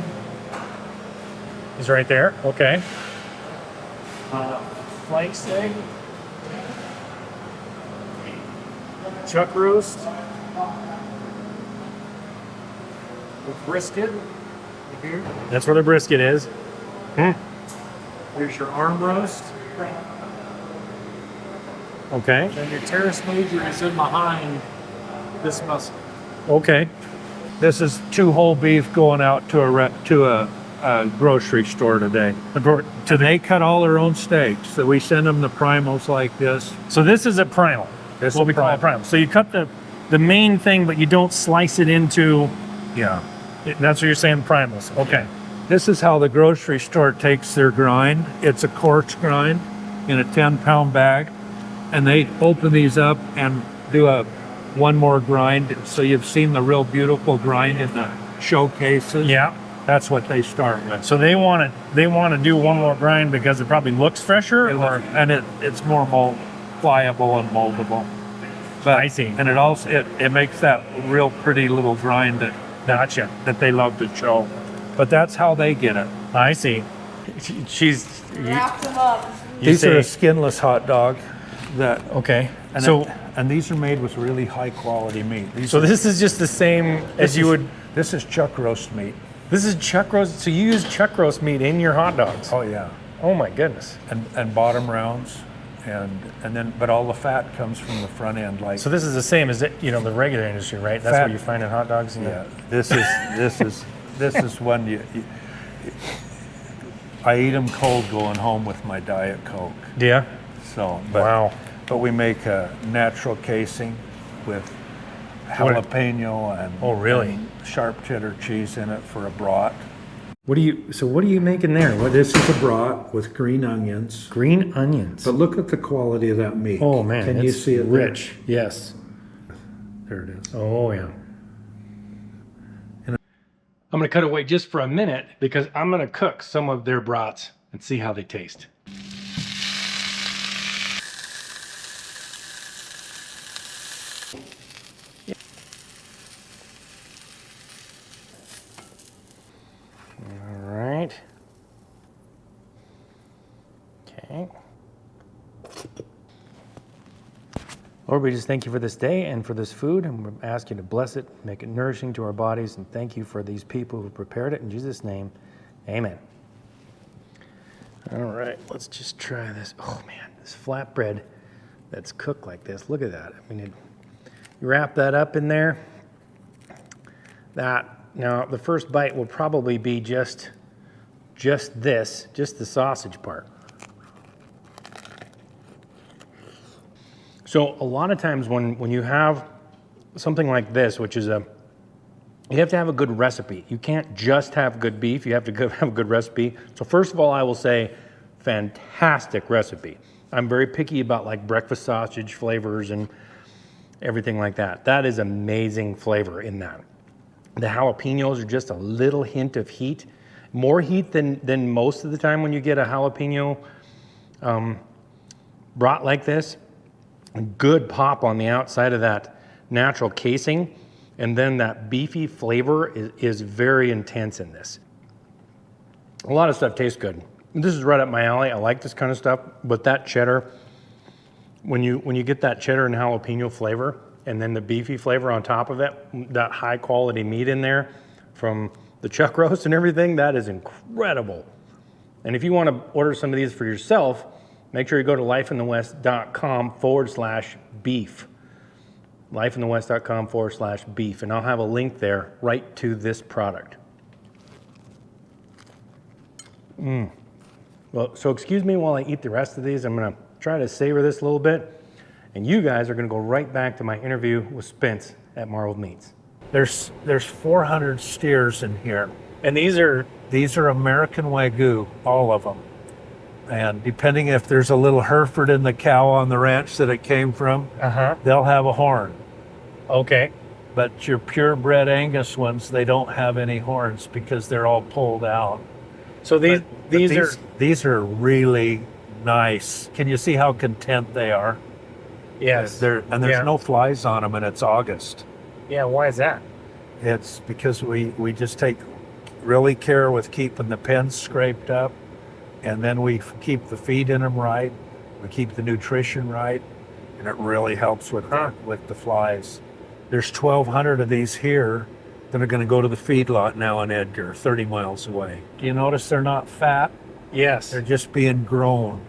Speaker 1: Is right there. Okay.
Speaker 4: Flank steak. Chuck roast. With brisket. Right here.
Speaker 1: That's where the brisket is.
Speaker 4: Here's your arm roast.
Speaker 1: Okay.
Speaker 4: And your teres major is in behind this muscle.
Speaker 1: Okay.
Speaker 3: This is 2 whole beef going out to a grocery store today. They cut all their own steaks. So we send them the primals like this.
Speaker 1: So this is a primal.
Speaker 3: This
Speaker 1: what
Speaker 3: is
Speaker 1: we call a
Speaker 3: primal.
Speaker 1: primal. So you cut the main thing, but you don't slice it into.
Speaker 3: Yeah.
Speaker 1: That's what you're saying, primals. Okay.
Speaker 3: This is how the grocery store takes their grind. It's a quartz grind in a 10-pound bag. And they open these up and do one more grind. So you've seen the real beautiful grind in the showcases.
Speaker 1: Yeah.
Speaker 3: That's what they start with.
Speaker 1: So they want to do one more grind because it probably looks fresher,
Speaker 3: It's more pliable and moldable. But,
Speaker 1: I see.
Speaker 3: And it makes that real pretty little grind
Speaker 1: Gotcha.
Speaker 3: that they love to show. But that's how they get it.
Speaker 1: I see. She's.
Speaker 5: Wrap them up.
Speaker 3: These are a skinless hot dog.
Speaker 1: Okay.
Speaker 3: And these are made with really high quality meat.
Speaker 1: So this is just the same as you would.
Speaker 3: This is chuck roast meat.
Speaker 1: This is chuck roast. So you use chuck roast meat in your hot dogs.
Speaker 3: Oh yeah.
Speaker 1: Oh my goodness.
Speaker 3: And bottom rounds, but all the fat comes from the front end. Like
Speaker 1: So this is the same as the regular industry, right? That's
Speaker 3: Fat-
Speaker 1: what you find in hot dogs.
Speaker 3: yeah. This is one I eat them cold going home with my Diet Coke.
Speaker 1: Yeah.
Speaker 3: So
Speaker 1: Wow.
Speaker 3: But we make a natural casing with jalapeno and sharp cheddar cheese in it for a brat.
Speaker 1: What are you making there?
Speaker 3: This is a brat with green onions.
Speaker 1: Green onions.
Speaker 3: But look at the quality of that meat.
Speaker 1: Oh man,
Speaker 3: Can you
Speaker 1: it's
Speaker 3: see it
Speaker 1: rich? Yes.
Speaker 3: There it is.
Speaker 1: Oh yeah. I'm gonna cut away just for a minute because I'm gonna cook some of their brats and see how they taste. All right. Okay. Lord, we just thank you for this day and for this food, and we ask you to bless it, make it nourishing to our bodies, and thank you for these people who prepared it. In Jesus' name, amen. All right, let's just try this. Oh man, this flatbread that's cooked like this. Look at that. I mean, you wrap that up in there. Now the first bite will probably be just the sausage part. So a lot of times when you have something like this, which is you have to have a good recipe. You can't just have good beef, you have to have a good recipe. So first of all, I will say, fantastic recipe. I'm very picky about like breakfast sausage flavors and everything like that. That is amazing flavor in that. The jalapenos are just a little hint of heat, more heat than most of the time when you get a jalapeno brat like this. A good pop on the outside of that natural casing, and then that beefy flavor is very intense in this. A lot of stuff tastes good. This is right up my alley. I like this kind of stuff, but that cheddar, when you get that cheddar and jalapeno flavor, and then the beefy flavor on top of it, that high quality meat in there from the chuck roast and everything, that is incredible. And if you want to order some of these for yourself, make sure you go to lifeinthewest.com/beef. lifeinthewest.com/beef, and I'll have a link there right to this product. Well, so excuse me while I eat the rest of these. I'm gonna try to savor this a little bit, and you guys are gonna go right back to my interview with Spence at Marbled Meats.
Speaker 3: There's 400 steers in here.
Speaker 1: And these are
Speaker 3: American Wagyu, all of them. And depending if there's a little Hereford in the cow on the ranch that it came from, they'll have a horn.
Speaker 1: okay.
Speaker 3: But your purebred Angus ones, they don't have any horns because they're all pulled out.
Speaker 1: So
Speaker 3: But
Speaker 1: these
Speaker 3: these are really nice. Can you see how content they are?
Speaker 1: yes.
Speaker 3: There's
Speaker 1: Yeah.
Speaker 3: no flies on them, and it's August.
Speaker 1: Yeah, why is that?
Speaker 3: It's because we just take really care with keeping the pens scraped up, and then we keep the feed in them right. We keep the nutrition right, and it really helps with the flies. There's 1,200 of these here that are going to go to the feedlot now in Edgar, 30 miles away. Do you notice they're not fat?
Speaker 1: Yes.
Speaker 3: They're just being grown.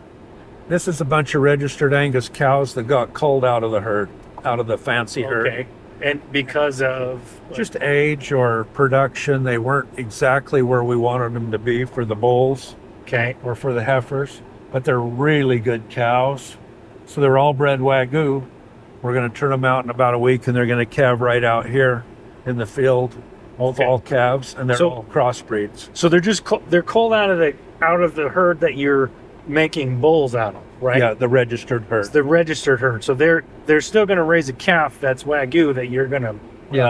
Speaker 3: This is a bunch of registered Angus cows that got culled out of the herd, out of the fancy herd.
Speaker 1: Okay. And because of
Speaker 3: Just age or production, they weren't exactly where we wanted them to be for the bulls
Speaker 1: okay.
Speaker 3: or for the heifers, but they're really good cows. So they're all bred Wagyu. We're going to turn them out in about a week, and they're going to calve right out here in the field.
Speaker 1: Okay.
Speaker 3: All calves, and they're
Speaker 1: So-
Speaker 3: all crossbreeds.
Speaker 1: So they're just they're culled out of the herd that you're making bulls out of, right?
Speaker 3: Yeah, the registered herd.
Speaker 1: It's the registered herd. So they're still going to raise a calf that's Wagyu that you're going to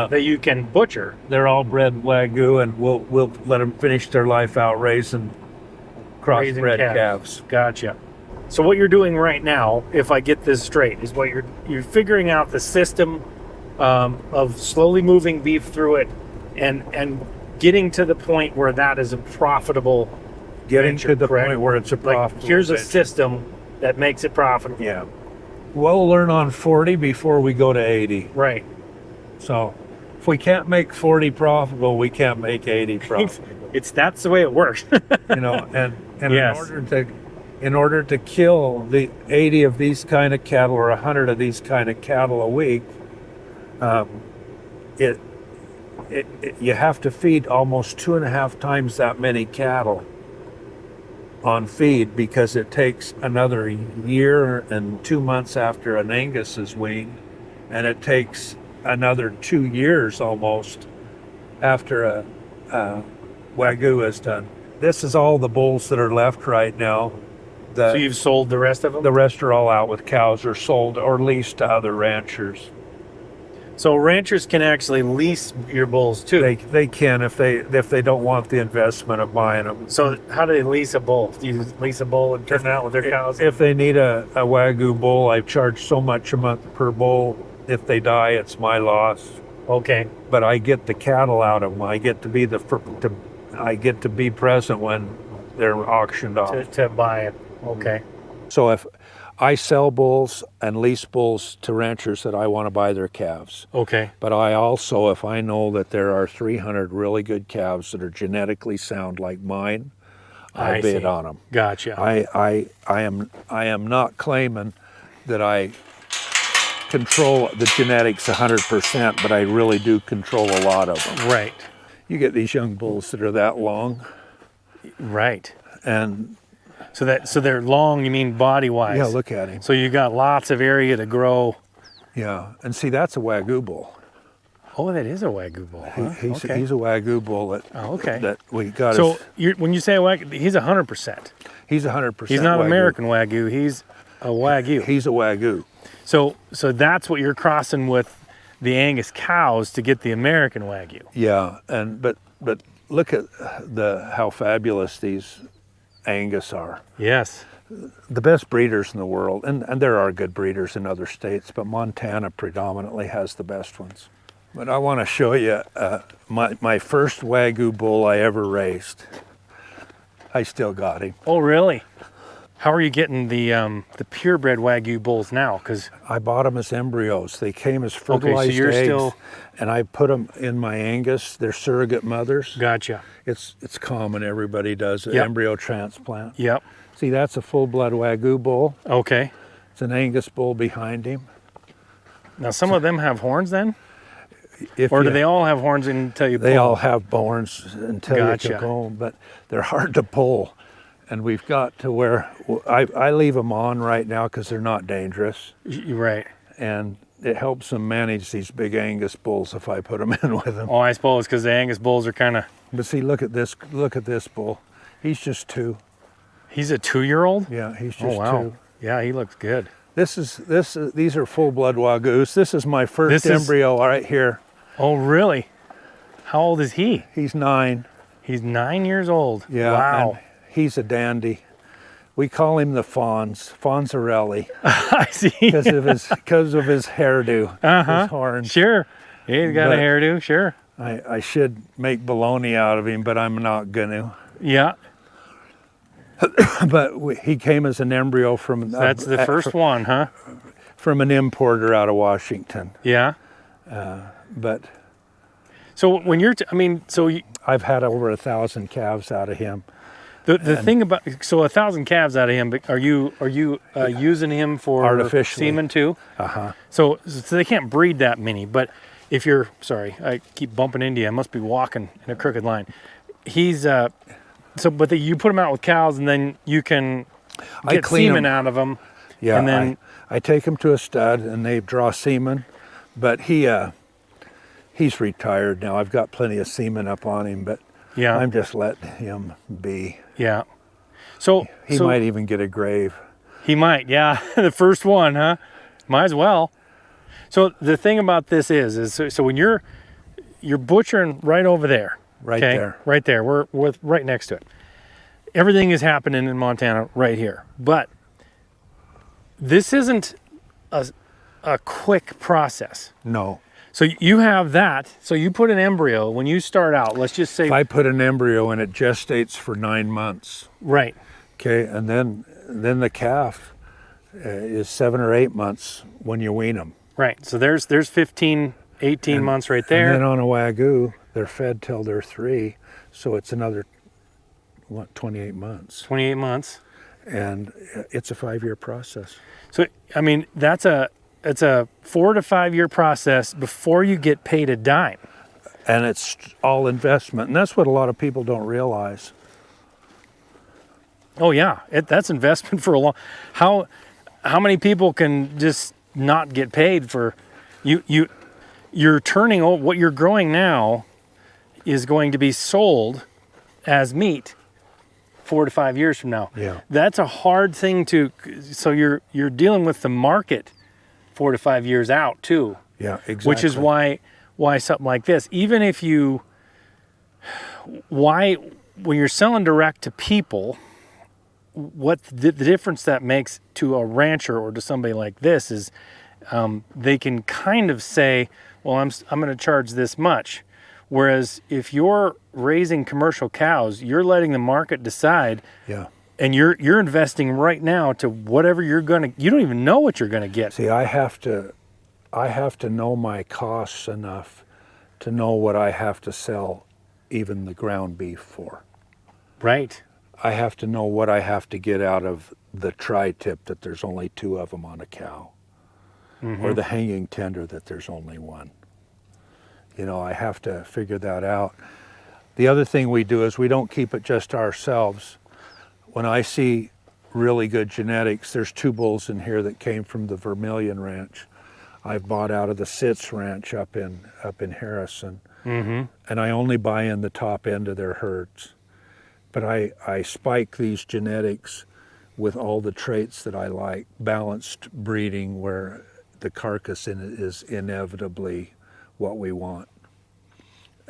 Speaker 1: that you can butcher.
Speaker 3: They're all bred Wagyu, and we'll let them finish their life out raising crossbred calves.
Speaker 1: Gotcha. So what you're doing right now, if I get this straight, is what you're figuring out the system of slowly moving beef through it and getting to the point where that is a profitable
Speaker 3: Getting
Speaker 1: venture,
Speaker 3: to the
Speaker 1: correct?
Speaker 3: point where it's a
Speaker 1: Like
Speaker 3: profitable
Speaker 1: here's a
Speaker 3: venture.
Speaker 1: system that makes it profitable.
Speaker 3: Yeah. We'll learn on 40 before we go to 80.
Speaker 1: Right.
Speaker 3: So if we can't make 40 profitable, we can't make 80 profitable.
Speaker 1: That's the way it works.
Speaker 3: You know, and
Speaker 1: Yes.
Speaker 3: in order to kill the 80 of these kind of cattle or 100 of these kind of cattle a week, you have to feed almost 2.5 times that many cattle on feed, because it takes another year and 2 months after an Angus is weaned, and it takes another 2 years almost after a Wagyu is done. This is all the bulls that are left right now.
Speaker 1: So you've sold the rest of them?
Speaker 3: The rest are all out with cows or sold or leased to other ranchers.
Speaker 1: So ranchers can actually lease your bulls too.
Speaker 3: They can if they don't want the investment of buying them.
Speaker 1: So how do they lease a bull? Do you lease a bull and turn it out with their cows?
Speaker 3: If they need a Wagyu bull, I charge so much a month per bull. If they die, it's my loss.
Speaker 1: Okay.
Speaker 3: But I get the cattle out of them. I get to be I get to be present when they're auctioned off.
Speaker 1: To buy it. Okay.
Speaker 3: So if I sell bulls and lease bulls to ranchers that I want to buy their calves.
Speaker 1: Okay.
Speaker 3: But I also, if I know that there are 300 really good calves that are genetically sound like mine, I bid
Speaker 1: see.
Speaker 3: on them.
Speaker 1: Gotcha.
Speaker 3: I am not claiming that I control the genetics 100%, but I really do control a lot of them.
Speaker 1: Right.
Speaker 3: You get these young bulls that are that long,
Speaker 1: Right.
Speaker 3: and
Speaker 1: So they're long, you mean body wise?
Speaker 3: yeah, look at him.
Speaker 1: So you got lots of area to grow.
Speaker 3: Yeah, and see, that's a Wagyu bull.
Speaker 1: Oh, that is a Wagyu bull. Huh?
Speaker 3: He's
Speaker 1: Okay.
Speaker 3: a Wagyu bull that
Speaker 1: okay.
Speaker 3: that we got.
Speaker 1: So when you say a Wagyu, he's 100%.
Speaker 3: He's 100%.
Speaker 1: He's not
Speaker 3: Wagyu.
Speaker 1: American Wagyu. He's a Wagyu.
Speaker 3: He's a Wagyu.
Speaker 1: So that's what you're crossing with the Angus cows to get the American Wagyu.
Speaker 3: Yeah, and but look at how fabulous these Angus are.
Speaker 1: Yes.
Speaker 3: The best breeders in the world, and there are good breeders in other states, but Montana predominantly has the best ones. But I want to show you my first Wagyu bull I ever raised. I still got him.
Speaker 1: Oh, really? How are you getting the purebred Wagyu bulls now? Because
Speaker 3: I bought them as embryos. They came as fertilized
Speaker 1: you're
Speaker 3: eggs,
Speaker 1: still-
Speaker 3: and I put them in my Angus. They're surrogate mothers.
Speaker 1: gotcha.
Speaker 3: It's common. Everybody does an
Speaker 1: Yep.
Speaker 3: embryo transplant.
Speaker 1: Yep.
Speaker 3: See, that's a full-blood Wagyu bull.
Speaker 1: Okay.
Speaker 3: It's an Angus bull behind him.
Speaker 1: Now some of them have horns then,
Speaker 3: If
Speaker 1: or do
Speaker 3: you-
Speaker 1: they all have horns until you?
Speaker 3: They
Speaker 1: pull
Speaker 3: all
Speaker 1: them?
Speaker 3: have horns until
Speaker 1: Gotcha.
Speaker 3: you took home, but they're hard to pull. And we've got to where I leave them on right now because they're not dangerous,
Speaker 1: You're right.
Speaker 3: and it helps them manage these big Angus bulls if I put them in with them.
Speaker 1: Oh, I suppose because the Angus bulls are kind of.
Speaker 3: But see, look at this bull. He's just 2.
Speaker 1: He's a 2-year-old.
Speaker 3: Yeah, he's just
Speaker 1: Oh wow.
Speaker 3: 2.
Speaker 1: Yeah, he looks good.
Speaker 3: These are full-blood Wagyus. This is my first
Speaker 1: This is-
Speaker 3: embryo right here.
Speaker 1: Oh, really? How old is he?
Speaker 3: He's 9.
Speaker 1: He's 9 years old.
Speaker 3: Yeah.
Speaker 1: Wow.
Speaker 3: And he's a dandy. We call him the Fonzarelli
Speaker 1: I see.
Speaker 3: because of his hairdo, his horns.
Speaker 1: Sure. He's got a
Speaker 3: But-
Speaker 1: hairdo, sure.
Speaker 3: I should make baloney out of him, but I'm not gonna.
Speaker 1: Yeah.
Speaker 3: But he came as an embryo from
Speaker 1: That's the first one, huh?
Speaker 3: from an importer out of Washington.
Speaker 1: Yeah.
Speaker 3: But
Speaker 1: So when you're,
Speaker 3: I've had over 1,000 calves out of him.
Speaker 1: the thing about, so 1,000 calves out of him, but are you using him for
Speaker 3: Artificially.
Speaker 1: semen too?
Speaker 3: Uh-huh.
Speaker 1: So they can't breed that many, but if you're, sorry, I keep bumping into you, I must be walking in a crooked line. He's, but you put him out with cows and then you can
Speaker 3: I
Speaker 1: get
Speaker 3: clean
Speaker 1: semen
Speaker 3: 'em.
Speaker 1: out of them.
Speaker 3: Yeah,
Speaker 1: And then,
Speaker 3: I take him to a stud and they draw semen, but he's retired now. I've got plenty of semen up on him, but
Speaker 1: yeah,
Speaker 3: I'm just letting him be.
Speaker 1: yeah. So
Speaker 3: He might even get a grave.
Speaker 1: He might, yeah. The first one, huh? Might as well. So the thing about this is so when you're butchering right over there,
Speaker 3: Right
Speaker 1: okay?
Speaker 3: there.
Speaker 1: Right there. We're right next to it. Everything is happening in Montana right here, but this isn't a quick process.
Speaker 3: No.
Speaker 1: So you have that. So you put an embryo when you start out. Let's just say
Speaker 3: If I put an embryo and it gestates for 9 months,
Speaker 1: right.
Speaker 3: okay, and then the calf is 7 or 8 months when you wean them.
Speaker 1: Right. So there's 15, 18 months right
Speaker 3: And
Speaker 1: there.
Speaker 3: then on a Wagyu, they're fed till they're 3, so it's another 28 months.
Speaker 1: 28 months.
Speaker 3: And it's a 5-year process.
Speaker 1: So it's a 4 to 5 year process before you get paid a dime.
Speaker 3: And it's all investment, and that's what a lot of people don't realize.
Speaker 1: Oh yeah, that's investment for a long. How many people can just not get paid for you're turning what you're growing now is going to be sold as meat 4 to 5 years from now.
Speaker 3: Yeah.
Speaker 1: That's a hard thing so you're dealing with the market 4 to 5 years out too.
Speaker 3: Yeah, exactly.
Speaker 1: Which is why something like this, even if when you're selling direct to people, what the difference that makes to a rancher or to somebody like this is they can kind of say, well, I'm going to charge this much. Whereas if you're raising commercial cows, you're letting the market decide.
Speaker 3: Yeah.
Speaker 1: And you're investing right now to whatever you don't even know what you're gonna get.
Speaker 3: See, I have to know my costs enough to know what I have to sell even the ground beef for.
Speaker 1: Right.
Speaker 3: I have to know what I have to get out of the tri-tip that there's only 2 of them on a cow, or the hanging tender that there's only 1. You know, I have to figure that out. The other thing we do is we don't keep it just ourselves. When I see really good genetics, there's 2 bulls in here that came from the Vermilion Ranch. I've bought out of the Sitz Ranch up in Harrison, and I only buy in the top end of their herds. But I spike these genetics with all the traits that I like, balanced breeding where the carcass in it is inevitably what we want.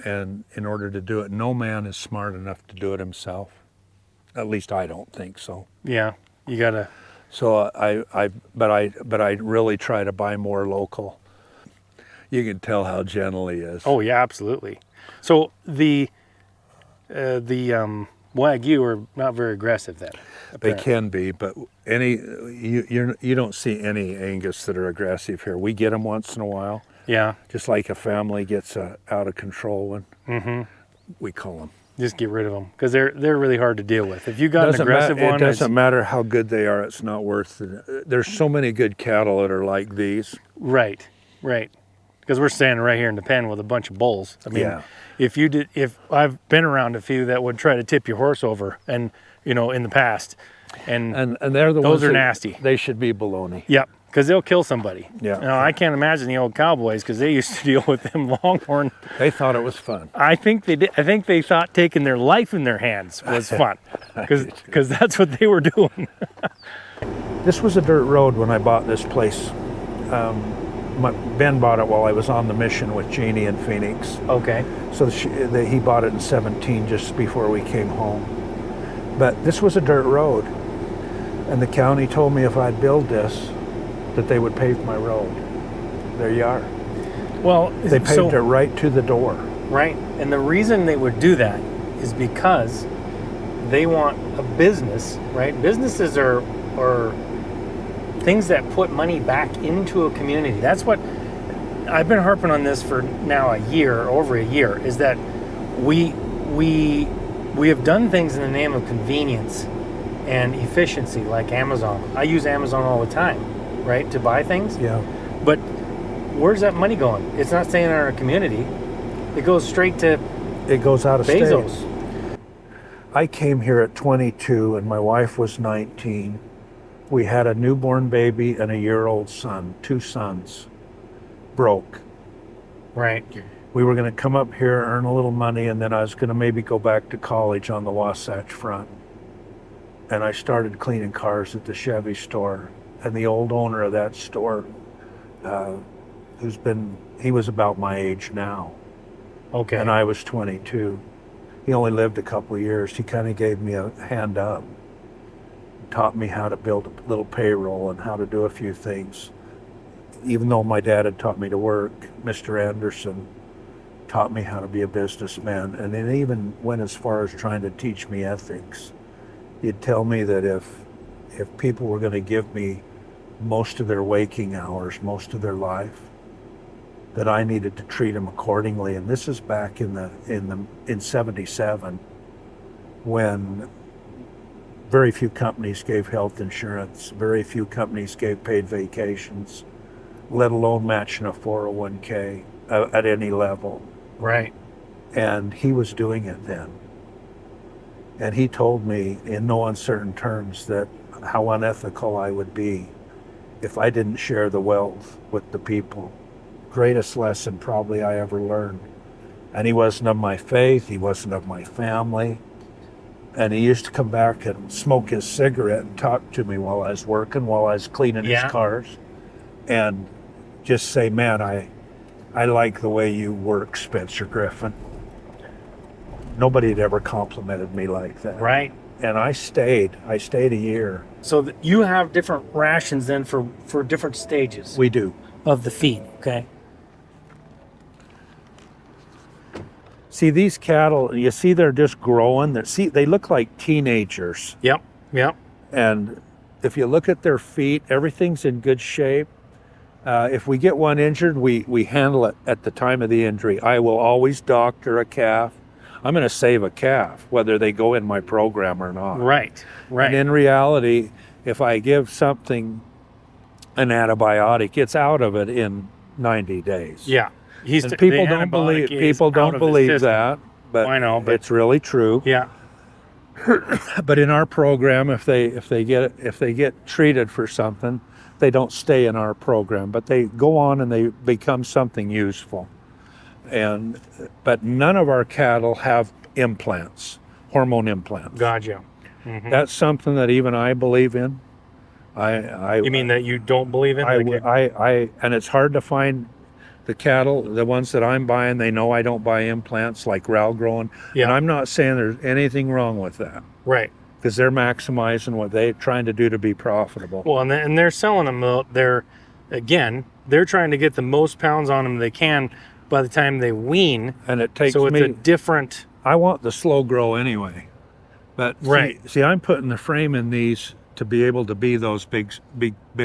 Speaker 3: And in order to do it, no man is smart enough to do it himself. At least I don't think so.
Speaker 1: Yeah, you gotta.
Speaker 3: So but I really try to buy more local. You can tell how gentle he is.
Speaker 1: Oh yeah, absolutely. So the Wagyu are not very aggressive then.
Speaker 3: They can be, but you don't see any Angus that are aggressive here. We get them once in a while,
Speaker 1: Yeah.
Speaker 3: just like a family gets a out of control one. We call them.
Speaker 1: Just get rid of them because they're really hard to deal with. If you got an aggressive one,
Speaker 3: It doesn't matter how good they are. It's not worth it. There's so many good cattle that are like these.
Speaker 1: Right. Because we're standing right here in the pen with a bunch of bulls. I mean,
Speaker 3: Yeah.
Speaker 1: if I've been around a few that would try to tip your horse over, and in the past, and
Speaker 3: they're the
Speaker 1: those
Speaker 3: ones
Speaker 1: are
Speaker 3: that-
Speaker 1: nasty.
Speaker 3: They should be baloney.
Speaker 1: Yep, because they'll kill somebody.
Speaker 3: Yeah.
Speaker 1: I can't imagine the old cowboys because they used to deal with them longhorn.
Speaker 3: They thought it was fun.
Speaker 1: I think they did. I think they thought taking their life in their hands was fun because that's what they were doing.
Speaker 3: This was a dirt road when I bought this place. Ben bought it while I was on the mission with Jeannie in Phoenix.
Speaker 1: Okay.
Speaker 3: So he bought it in 17, just before we came home. But this was a dirt road. And the county told me if I'd build this, that they would pave my road. There you are.
Speaker 1: Well,
Speaker 3: They paved it right to the door.
Speaker 1: Right. And the reason they would do that is because they want a business, right? Businesses are things that put money back into a community. That's what I've been harping on this for now over a year, is that we have done things in the name of convenience and efficiency, like Amazon. I use Amazon all the time, right, to buy things.
Speaker 3: Yeah.
Speaker 1: But where's that money going? It's not staying in our community. It goes straight to
Speaker 3: It goes out of
Speaker 1: Bezos.
Speaker 3: state. I came here at 22 and my wife was 19. We had a newborn baby and a year-old son, 2 sons. Broke.
Speaker 1: Right.
Speaker 3: We were going to come up here, earn a little money, and then I was going to maybe go back to college on the Wasatch Front. And I started cleaning cars at the Chevy store. And the old owner of that store, he was about my age now.
Speaker 1: Okay.
Speaker 3: And I was 22. He only lived a couple of years. He kind of gave me a hand up, taught me how to build a little payroll and how to do a few things. Even though my dad had taught me to work, Mr. Anderson taught me how to be a businessman. And it even went as far as trying to teach me ethics. He'd tell me that if people were going to give me most of their waking hours, most of their life, that I needed to treat them accordingly. And this is back in 77, when very few companies gave health insurance, very few companies gave paid vacations, let alone matching a 401k at any level.
Speaker 1: Right.
Speaker 3: And he was doing it then. And he told me in no uncertain terms that how unethical I would be if I didn't share the wealth with the people. Greatest lesson probably I ever learned. And he wasn't of my faith, he wasn't of my family. And he used to come back and smoke his cigarette and talk to me while I was working, while I was cleaning his cars. And just say, man, I like the way you work, Spencer Griffin. Nobody had ever complimented me like that.
Speaker 1: Right.
Speaker 3: And I stayed a year.
Speaker 1: So you have different rations then for different stages
Speaker 3: We do.
Speaker 1: of the feed, okay?
Speaker 3: See, these cattle, you see they're just growing. They look like teenagers.
Speaker 1: Yep.
Speaker 3: And if you look at their feet, everything's in good shape. If we get one injured, we handle it at the time of the injury. I will always doctor a calf. I'm going to save a calf, whether they go in my program or not.
Speaker 1: Right.
Speaker 3: And in reality, if I give something an antibiotic, it's out of it in 90 days.
Speaker 1: Yeah.
Speaker 3: And people don't believe that, but
Speaker 1: I know, but
Speaker 3: it's really true.
Speaker 1: yeah.
Speaker 3: But in our program, if they get treated for something, they don't stay in our program, but they go on and they become something useful. But none of our cattle have implants, hormone implants.
Speaker 1: Gotcha. Mm-hmm.
Speaker 3: That's something that even I believe in.
Speaker 1: You mean that you don't believe in?
Speaker 3: And it's hard to find the cattle, the ones that I'm buying. They know I don't buy implants like rail growing.
Speaker 1: Yeah.
Speaker 3: And I'm not saying there's anything wrong with that.
Speaker 1: Right.
Speaker 3: Because they're maximizing what they're trying to do to be profitable.
Speaker 1: Well, and they're selling them. They're trying to get the most pounds on them they can by the time they wean.
Speaker 3: And it takes
Speaker 1: so it's
Speaker 3: me.
Speaker 1: a different.
Speaker 3: I want the slow grow anyway. But see, I'm putting the frame in these to be able to be those big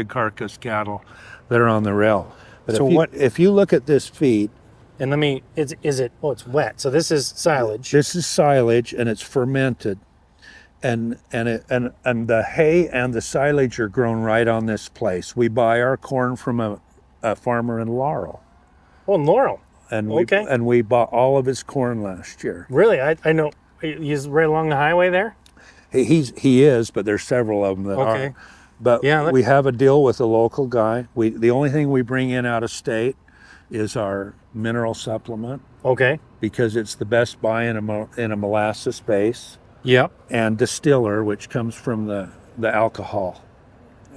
Speaker 3: carcass cattle that are on the rail. But
Speaker 1: So
Speaker 3: if you look at this feed,
Speaker 1: and it's wet. So this is silage.
Speaker 3: This is silage, and it's fermented, and the hay and the silage are grown right on this place. We buy our corn from a farmer in Laurel.
Speaker 1: Oh, Laurel.
Speaker 3: And
Speaker 1: Okay.
Speaker 3: we bought all of his corn last year.
Speaker 1: Really? I know. He's right along the highway there?
Speaker 3: He is, but there's several of them that
Speaker 1: Okay.
Speaker 3: are. But we have a deal with a local guy. The only thing we bring in out of state is our mineral supplement.
Speaker 1: Okay.
Speaker 3: Because it's the best buy in a molasses base.
Speaker 1: Yep.
Speaker 3: And distiller, which comes from the alcohol.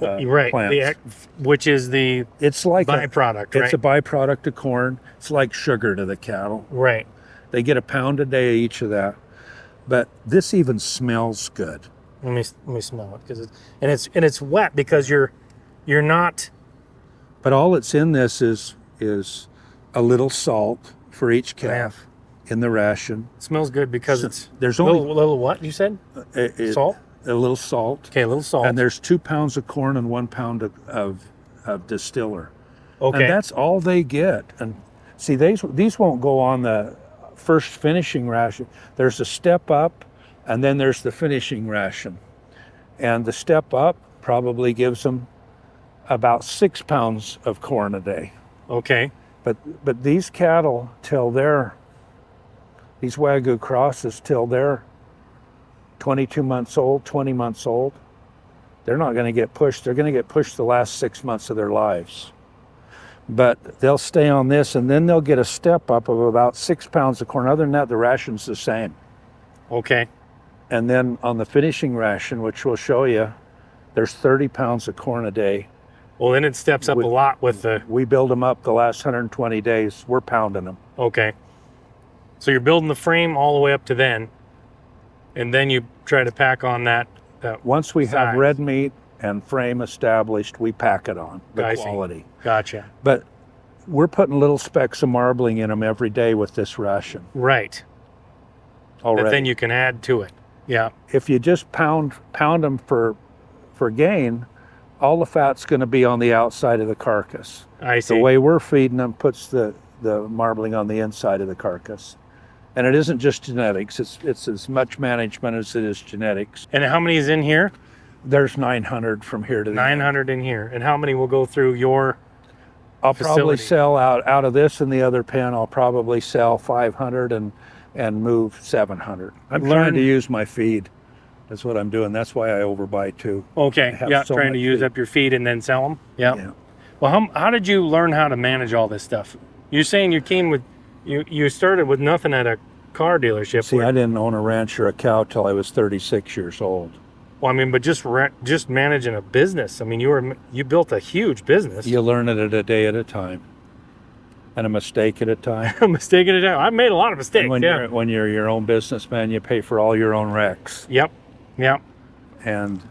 Speaker 1: right.
Speaker 3: plants.
Speaker 1: Which is the
Speaker 3: It's like
Speaker 1: byproduct,
Speaker 3: It's
Speaker 1: right?
Speaker 3: a byproduct of corn. It's like sugar to the cattle.
Speaker 1: Right.
Speaker 3: They get a pound a day each of that. But this even smells good.
Speaker 1: Let me smell it because it's wet because you're not.
Speaker 3: But all that's in this is a little salt for each calf in the ration.
Speaker 1: It smells good because it's
Speaker 3: There's only
Speaker 1: little what you said? Salt.
Speaker 3: A little salt.
Speaker 1: Okay, a little salt.
Speaker 3: And there's 2 pounds of corn and 1 pound of distiller.
Speaker 1: Okay.
Speaker 3: And that's all they get. And see, these won't go on the first finishing ration. There's a step up, and then there's the finishing ration. And the step up probably gives them about 6 pounds of corn a day.
Speaker 1: Okay.
Speaker 3: But these cattle, these Wagyu crosses, till they're 22 months old, 20 months old, they're not going to get pushed. They're going to get pushed the last 6 months of their lives. But they'll stay on this, and then they'll get a step up of about 6 pounds of corn. Other than that, the ration's the same.
Speaker 1: Okay.
Speaker 3: And then on the finishing ration, which we'll show you, there's 30 pounds of corn a day.
Speaker 1: Well, then it steps up a lot with the.
Speaker 3: We build them up the last 120 days. We're pounding them.
Speaker 1: Okay. So you're building the frame all the way up to then, and then you try to pack on that.
Speaker 3: Once we have
Speaker 1: size.
Speaker 3: red meat and frame established, we pack it on the
Speaker 1: I see.
Speaker 3: quality.
Speaker 1: Gotcha.
Speaker 3: But we're putting little specks of marbling in them every day with this ration
Speaker 1: Right.
Speaker 3: already.
Speaker 1: That then you can add to it. Yeah.
Speaker 3: If you just pound them for gain, all the fat's going to be on the outside of the carcass.
Speaker 1: I see.
Speaker 3: The way we're feeding them puts the marbling on the inside of the carcass. And it isn't just genetics. It's as much management as it is genetics.
Speaker 1: And how many is in here?
Speaker 3: There's 900 from here to the
Speaker 1: 900 in here. And how many will go through your
Speaker 3: I'll probably
Speaker 1: facility?
Speaker 3: sell out of this and the other pen. I'll probably sell 500 and move 700. I'm trying to use my feed. That's what I'm doing. That's why I overbuy too.
Speaker 1: Okay.
Speaker 3: have
Speaker 1: Yeah.
Speaker 3: so
Speaker 1: Trying to
Speaker 3: much
Speaker 1: use
Speaker 3: feed.
Speaker 1: up your feed and then sell them. Yeah.
Speaker 3: Yeah.
Speaker 1: Well, how did you learn how to manage all this stuff? You're saying you came with, you started with nothing at a car dealership.
Speaker 3: See, I didn't own a ranch or a cow till I was 36 years old.
Speaker 1: Well, I mean, but just managing a business. I mean, you built a huge business.
Speaker 3: You learn it a day at a time, and a mistake at a time.
Speaker 1: A mistake at a time. I've made a lot of mistakes.
Speaker 3: And when you're your own businessman, you pay for all your own wrecks.
Speaker 1: Yep. Yep.
Speaker 3: And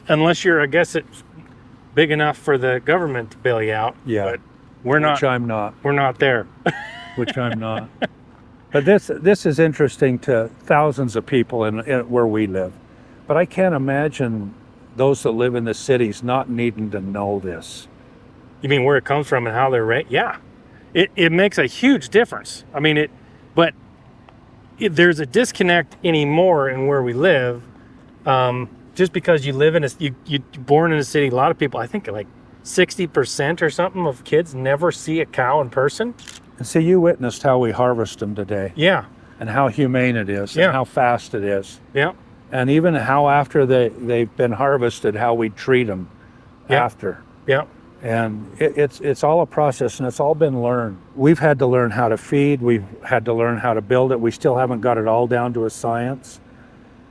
Speaker 1: Unless you're, I guess, it's big enough for the government to bail you out.
Speaker 3: Yeah.
Speaker 1: But we're not.
Speaker 3: which I'm not.
Speaker 1: We're not there.
Speaker 3: Which I'm not. But this is interesting to thousands of people in where we live. But I can't imagine those that live in the cities not needing to know this.
Speaker 1: You mean where it comes from and how they're raised? Yeah. It makes a huge difference. I mean, there's a disconnect anymore in where we live. Just because you live in you're born in a city, a lot of people, I think like 60% or something of kids never see a cow in person.
Speaker 3: And see, you witnessed how we harvest them today.
Speaker 1: Yeah.
Speaker 3: And how humane it is.
Speaker 1: Yeah.
Speaker 3: And how fast it is.
Speaker 1: Yeah.
Speaker 3: And even how after they've been harvested, how we treat them after.
Speaker 1: Yeah.
Speaker 3: And it's all a process, and it's all been learned. We've had to learn how to feed. We've had to learn how to build it. We still haven't got it all down to a science.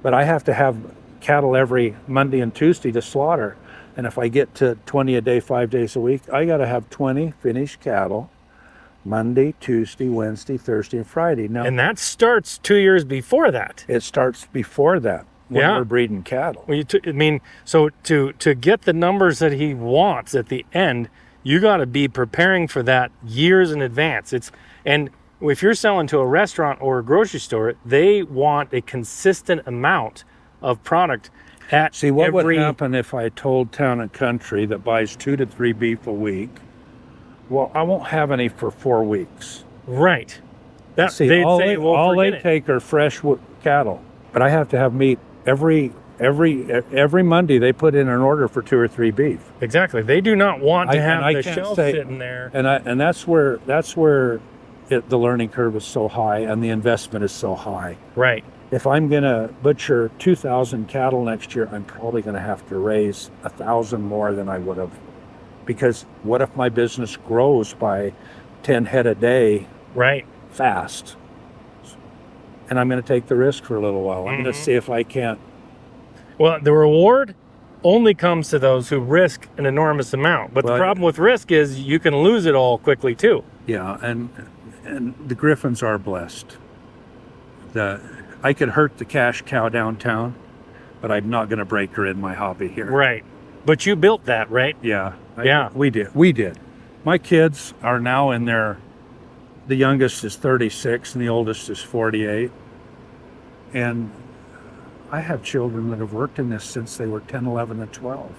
Speaker 3: But I have to have cattle every Monday and Tuesday to slaughter. And if I get to 20 a day, 5 days a week, I got to have 20 finished cattle Monday, Tuesday, Wednesday, Thursday, and Friday. Now,
Speaker 1: And that starts 2 years before that.
Speaker 3: it starts before that when
Speaker 1: Yeah.
Speaker 3: we're breeding cattle.
Speaker 1: Well, I mean, so to get the numbers that he wants at the end, you got to be preparing for that years in advance. And if you're selling to a restaurant or a grocery store, they want a consistent amount of product at
Speaker 3: See, what would
Speaker 1: every.
Speaker 3: happen if I told Town and Country that buys 2 to 3 beef a week, well, I won't have any for 4 weeks.
Speaker 1: Right. That,
Speaker 3: See,
Speaker 1: they'd
Speaker 3: all
Speaker 1: say,
Speaker 3: they,
Speaker 1: well,
Speaker 3: all they
Speaker 1: forget it.
Speaker 3: take are fresh cattle, but I have to have meat every Monday. They put in an order for 2 or 3 beef,
Speaker 1: Exactly. They do not want to have
Speaker 3: I
Speaker 1: the
Speaker 3: can't
Speaker 1: shelf
Speaker 3: say-
Speaker 1: sitting there.
Speaker 3: and that's where the learning curve is so high and the investment is so high.
Speaker 1: Right.
Speaker 3: If I'm gonna butcher 2,000 cattle next year, I'm probably gonna have to raise 1,000 more than I would have, because what if my business grows by 10 head a day
Speaker 1: Right.
Speaker 3: fast? And I'm going to take the risk for a little while. I'm going to see if I can't.
Speaker 1: Well, the reward only comes to those who risk an enormous amount. But the
Speaker 3: Well,
Speaker 1: problem with risk is you can lose it all quickly too.
Speaker 3: Yeah, and the Griffins are blessed. I could hurt the cash cow downtown, but I'm not going to break her in my hobby here.
Speaker 1: Right. But you built that, right?
Speaker 3: Yeah.
Speaker 1: Yeah.
Speaker 3: We did. My kids are now the youngest is 36 and the oldest is 48. And I have children that have worked in this since they were 10, 11, and 12.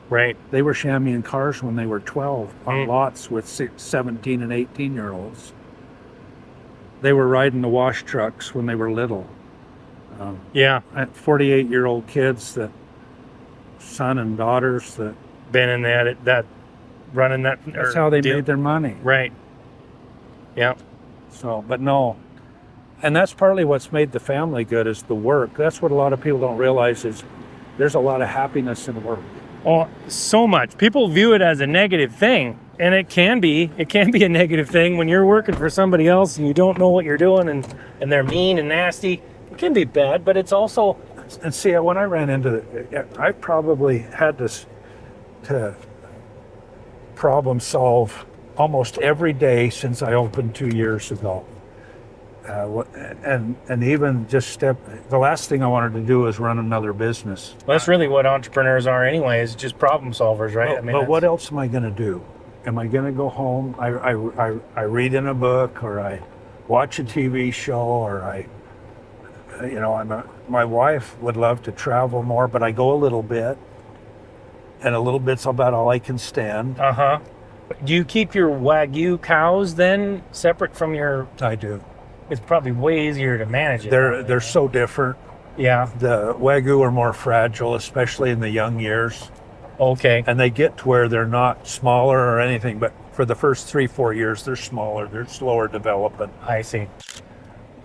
Speaker 1: Right.
Speaker 3: They were shammying cars when they were 12 on lots with 17 and 18-year-olds. They were riding the wash trucks when they were little.
Speaker 1: Yeah.
Speaker 3: I had 48-year-old kids, son and daughters that
Speaker 1: Been in that running that.
Speaker 3: that's how they made their money.
Speaker 1: Right. Yeah.
Speaker 3: So, but no. And that's partly what's made the family good is the work. That's what a lot of people don't realize is there's a lot of happiness in work.
Speaker 1: Oh, so much. People view it as a negative thing, and it can be a negative thing when you're working for somebody else and you don't know what you're doing and they're mean and nasty. It can be bad, but it's also.
Speaker 3: And see, when I ran into it, I probably had to problem solve almost every day since I opened 2 years ago. And even just the last thing I wanted to do was run another business.
Speaker 1: That's really what entrepreneurs are anyway, is just problem solvers, right?
Speaker 3: But what else am I going to do? Am I going to go home? I read in a book, or I watch a TV show, or my wife would love to travel more, but I go a little bit, and a little bit's about all I can stand.
Speaker 1: Uh-huh. Do you keep your Wagyu cows then separate from your?
Speaker 3: I do.
Speaker 1: It's probably way easier to manage it.
Speaker 3: They're so different.
Speaker 1: Yeah.
Speaker 3: The Wagyu are more fragile, especially in the young years.
Speaker 1: Okay.
Speaker 3: And they get to where they're not smaller or anything, but for the first 3-4 years, they're smaller. They're slower developing.
Speaker 1: I see.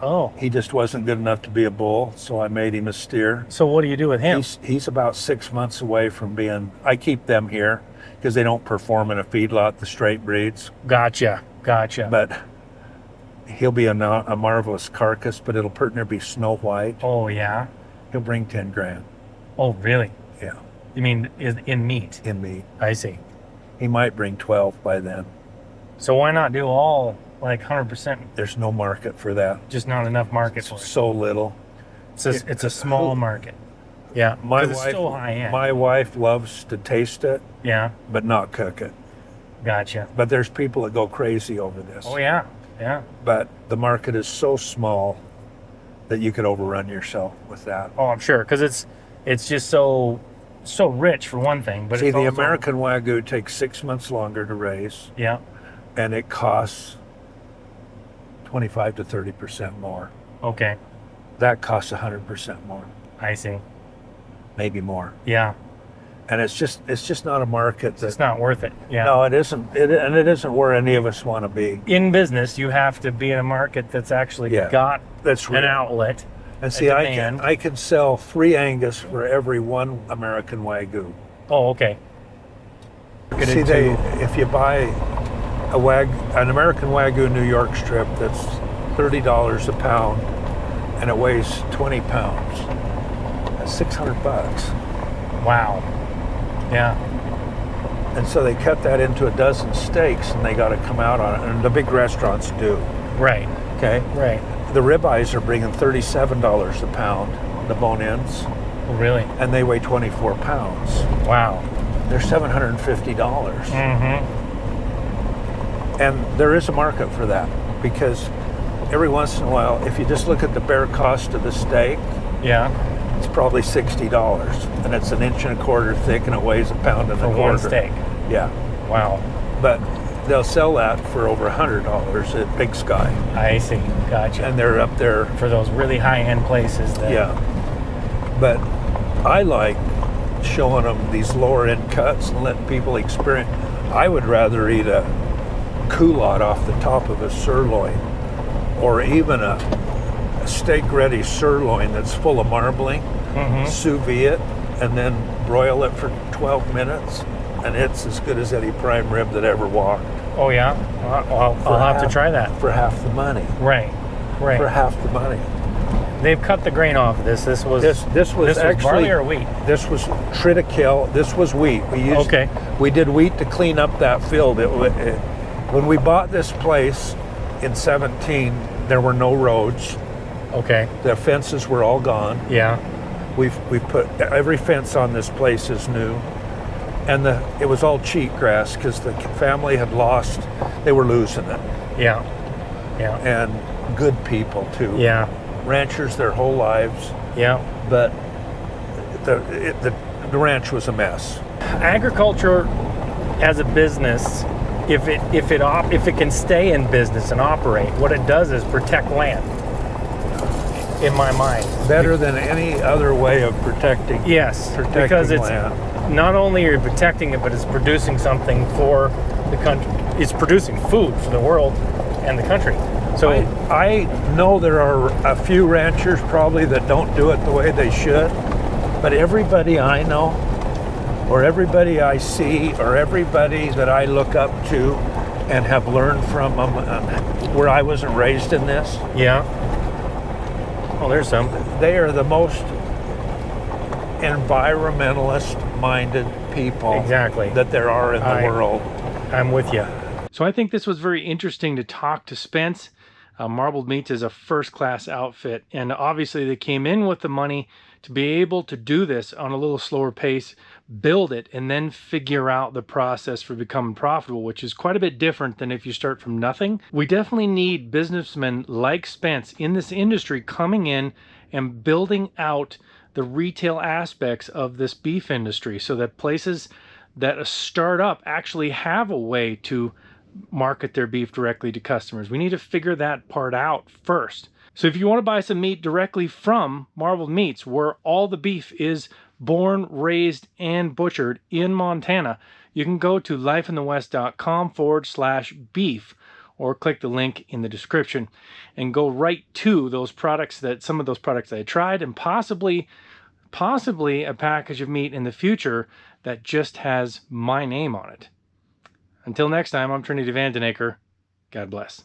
Speaker 1: Oh.
Speaker 3: He just wasn't good enough to be a bull, so I made him a steer.
Speaker 1: So what do you do with him?
Speaker 3: He's about 6 months away from being. I keep them here because they don't perform in a feedlot, the straight breeds.
Speaker 1: Gotcha.
Speaker 3: But he'll be a marvelous carcass, but it'll pretty near be snow white.
Speaker 1: Oh yeah.
Speaker 3: He'll bring 10 grand.
Speaker 1: Oh really?
Speaker 3: Yeah.
Speaker 1: You mean in meat?
Speaker 3: In meat.
Speaker 1: I see.
Speaker 3: He might bring 12 by then.
Speaker 1: So why not do all like 100%?
Speaker 3: There's no market for that.
Speaker 1: Just not enough market for it.
Speaker 3: So little.
Speaker 1: It's a small market. Yeah.
Speaker 3: My
Speaker 1: 'cause
Speaker 3: wife,
Speaker 1: it's so high end.
Speaker 3: my wife loves to taste it,
Speaker 1: Yeah.
Speaker 3: but not cook it.
Speaker 1: Gotcha.
Speaker 3: But there's people that go crazy over this.
Speaker 1: Oh yeah. Yeah.
Speaker 3: But the market is so small that you could overrun yourself with that.
Speaker 1: Oh, I'm sure, because it's just so rich for one thing. But
Speaker 3: See,
Speaker 1: it's
Speaker 3: the
Speaker 1: also,
Speaker 3: American Wagyu takes 6 months longer to raise,
Speaker 1: Yeah.
Speaker 3: and it costs 25 to 30% more.
Speaker 1: Okay.
Speaker 3: That costs 100% more,
Speaker 1: I see.
Speaker 3: maybe more.
Speaker 1: Yeah.
Speaker 3: And it's just not a market
Speaker 1: It's
Speaker 3: that.
Speaker 1: not worth it. Yeah.
Speaker 3: No, it isn't. It isn't where any of us want to be.
Speaker 1: In business, you have to be in a market that's actually
Speaker 3: Yeah.
Speaker 1: got
Speaker 3: That's
Speaker 1: an
Speaker 3: real.
Speaker 1: outlet.
Speaker 3: And see,
Speaker 1: demand.
Speaker 3: I can sell 3 Angus for every 1 American Wagyu.
Speaker 1: Oh, okay.
Speaker 3: See, if you buy an American Wagyu New York strip that's $30 a pound, and it weighs 20 pounds, that's $600.
Speaker 1: Wow. Yeah.
Speaker 3: And so they cut that into a dozen steaks, and they got to come out on it. And the big restaurants do.
Speaker 1: Right.
Speaker 3: Okay.
Speaker 1: Right.
Speaker 3: The ribeyes are bringing $37 a pound, the bone ends,
Speaker 1: Oh, really?
Speaker 3: and they weigh 24 pounds.
Speaker 1: Wow.
Speaker 3: They're $750.
Speaker 1: Mm-hmm.
Speaker 3: And there is a market for that, because every once in a while, if you just look at the bare cost of the steak,
Speaker 1: Yeah.
Speaker 3: it's probably $60, and it's 1.25 inches thick, and it weighs 1.25 pounds.
Speaker 1: For one steak.
Speaker 3: Yeah,
Speaker 1: Wow.
Speaker 3: but they'll sell that for over $100 at Big Sky,
Speaker 1: I see. Gotcha.
Speaker 3: and they're up there.
Speaker 1: For those really high-end places. That,
Speaker 3: Yeah, but I like showing them these lower-end cuts and letting people experience. I would rather eat a culotte off the top of a sirloin, or even a steak-ready sirloin that's full of marbling,
Speaker 1: Mm-hmm.
Speaker 3: sous vide it, and then broil it for 12 minutes, and it's as good as any prime rib that ever walked.
Speaker 1: Oh, yeah? I'll have to try that.
Speaker 3: For half the money.
Speaker 1: Right. Right.
Speaker 3: For half the money.
Speaker 1: they've cut the grain off of this. This was
Speaker 3: actually
Speaker 1: barley or wheat.
Speaker 3: This was triticale. This was wheat. We did wheat to clean up that field. When we bought this place in 17, there were no roads.
Speaker 1: Okay.
Speaker 3: The fences were all gone.
Speaker 1: Yeah.
Speaker 3: We've put every fence on this place is new, and it was all cheat grass because the family had lost. They were losing it.
Speaker 1: Yeah. Yeah.
Speaker 3: And good people too.
Speaker 1: Yeah.
Speaker 3: Ranchers their whole lives.
Speaker 1: Yeah.
Speaker 3: But the ranch was a mess.
Speaker 1: Agriculture as a business, if it can stay in business and operate, what it does is protect land. In my mind,
Speaker 3: better than any other way of protecting.
Speaker 1: Yes, because it's
Speaker 3: land.
Speaker 1: Not only are you protecting it, but it's producing something for the country. It's producing food for the world and the country. So
Speaker 3: I know there are a few ranchers probably that don't do it the way they should, but everybody I know, or everybody I see, or everybody that I look up to and have learned from them, where I wasn't raised in this.
Speaker 1: Yeah. Oh, there's some.
Speaker 3: They are the most environmentalist-minded people
Speaker 1: exactly
Speaker 3: that there are in the world.
Speaker 1: I'm with you.
Speaker 2: So I think this was very interesting to talk to Spence. Marbled Meats is a first-class outfit, and obviously they came in with the money to be able to do this on a little slower pace, build it, and then figure out the process for becoming profitable, which is quite a bit different than if you start from nothing. We definitely need businessmen like Spence in this industry coming in and building out the retail aspects of this beef industry so that places that start up actually have a way to market their beef directly to customers. We need to figure that part out first. So if you want to buy some meat directly from Marbled Meats, where all the beef is born, raised, and butchered in Montana, you can go to lifeinthewest.com/beef or click the link in the description and go right to those products some of those products that I tried, and possibly a package of meat in the future that just has my name on it. Until next time, I'm Trinity Vandenaker. God bless.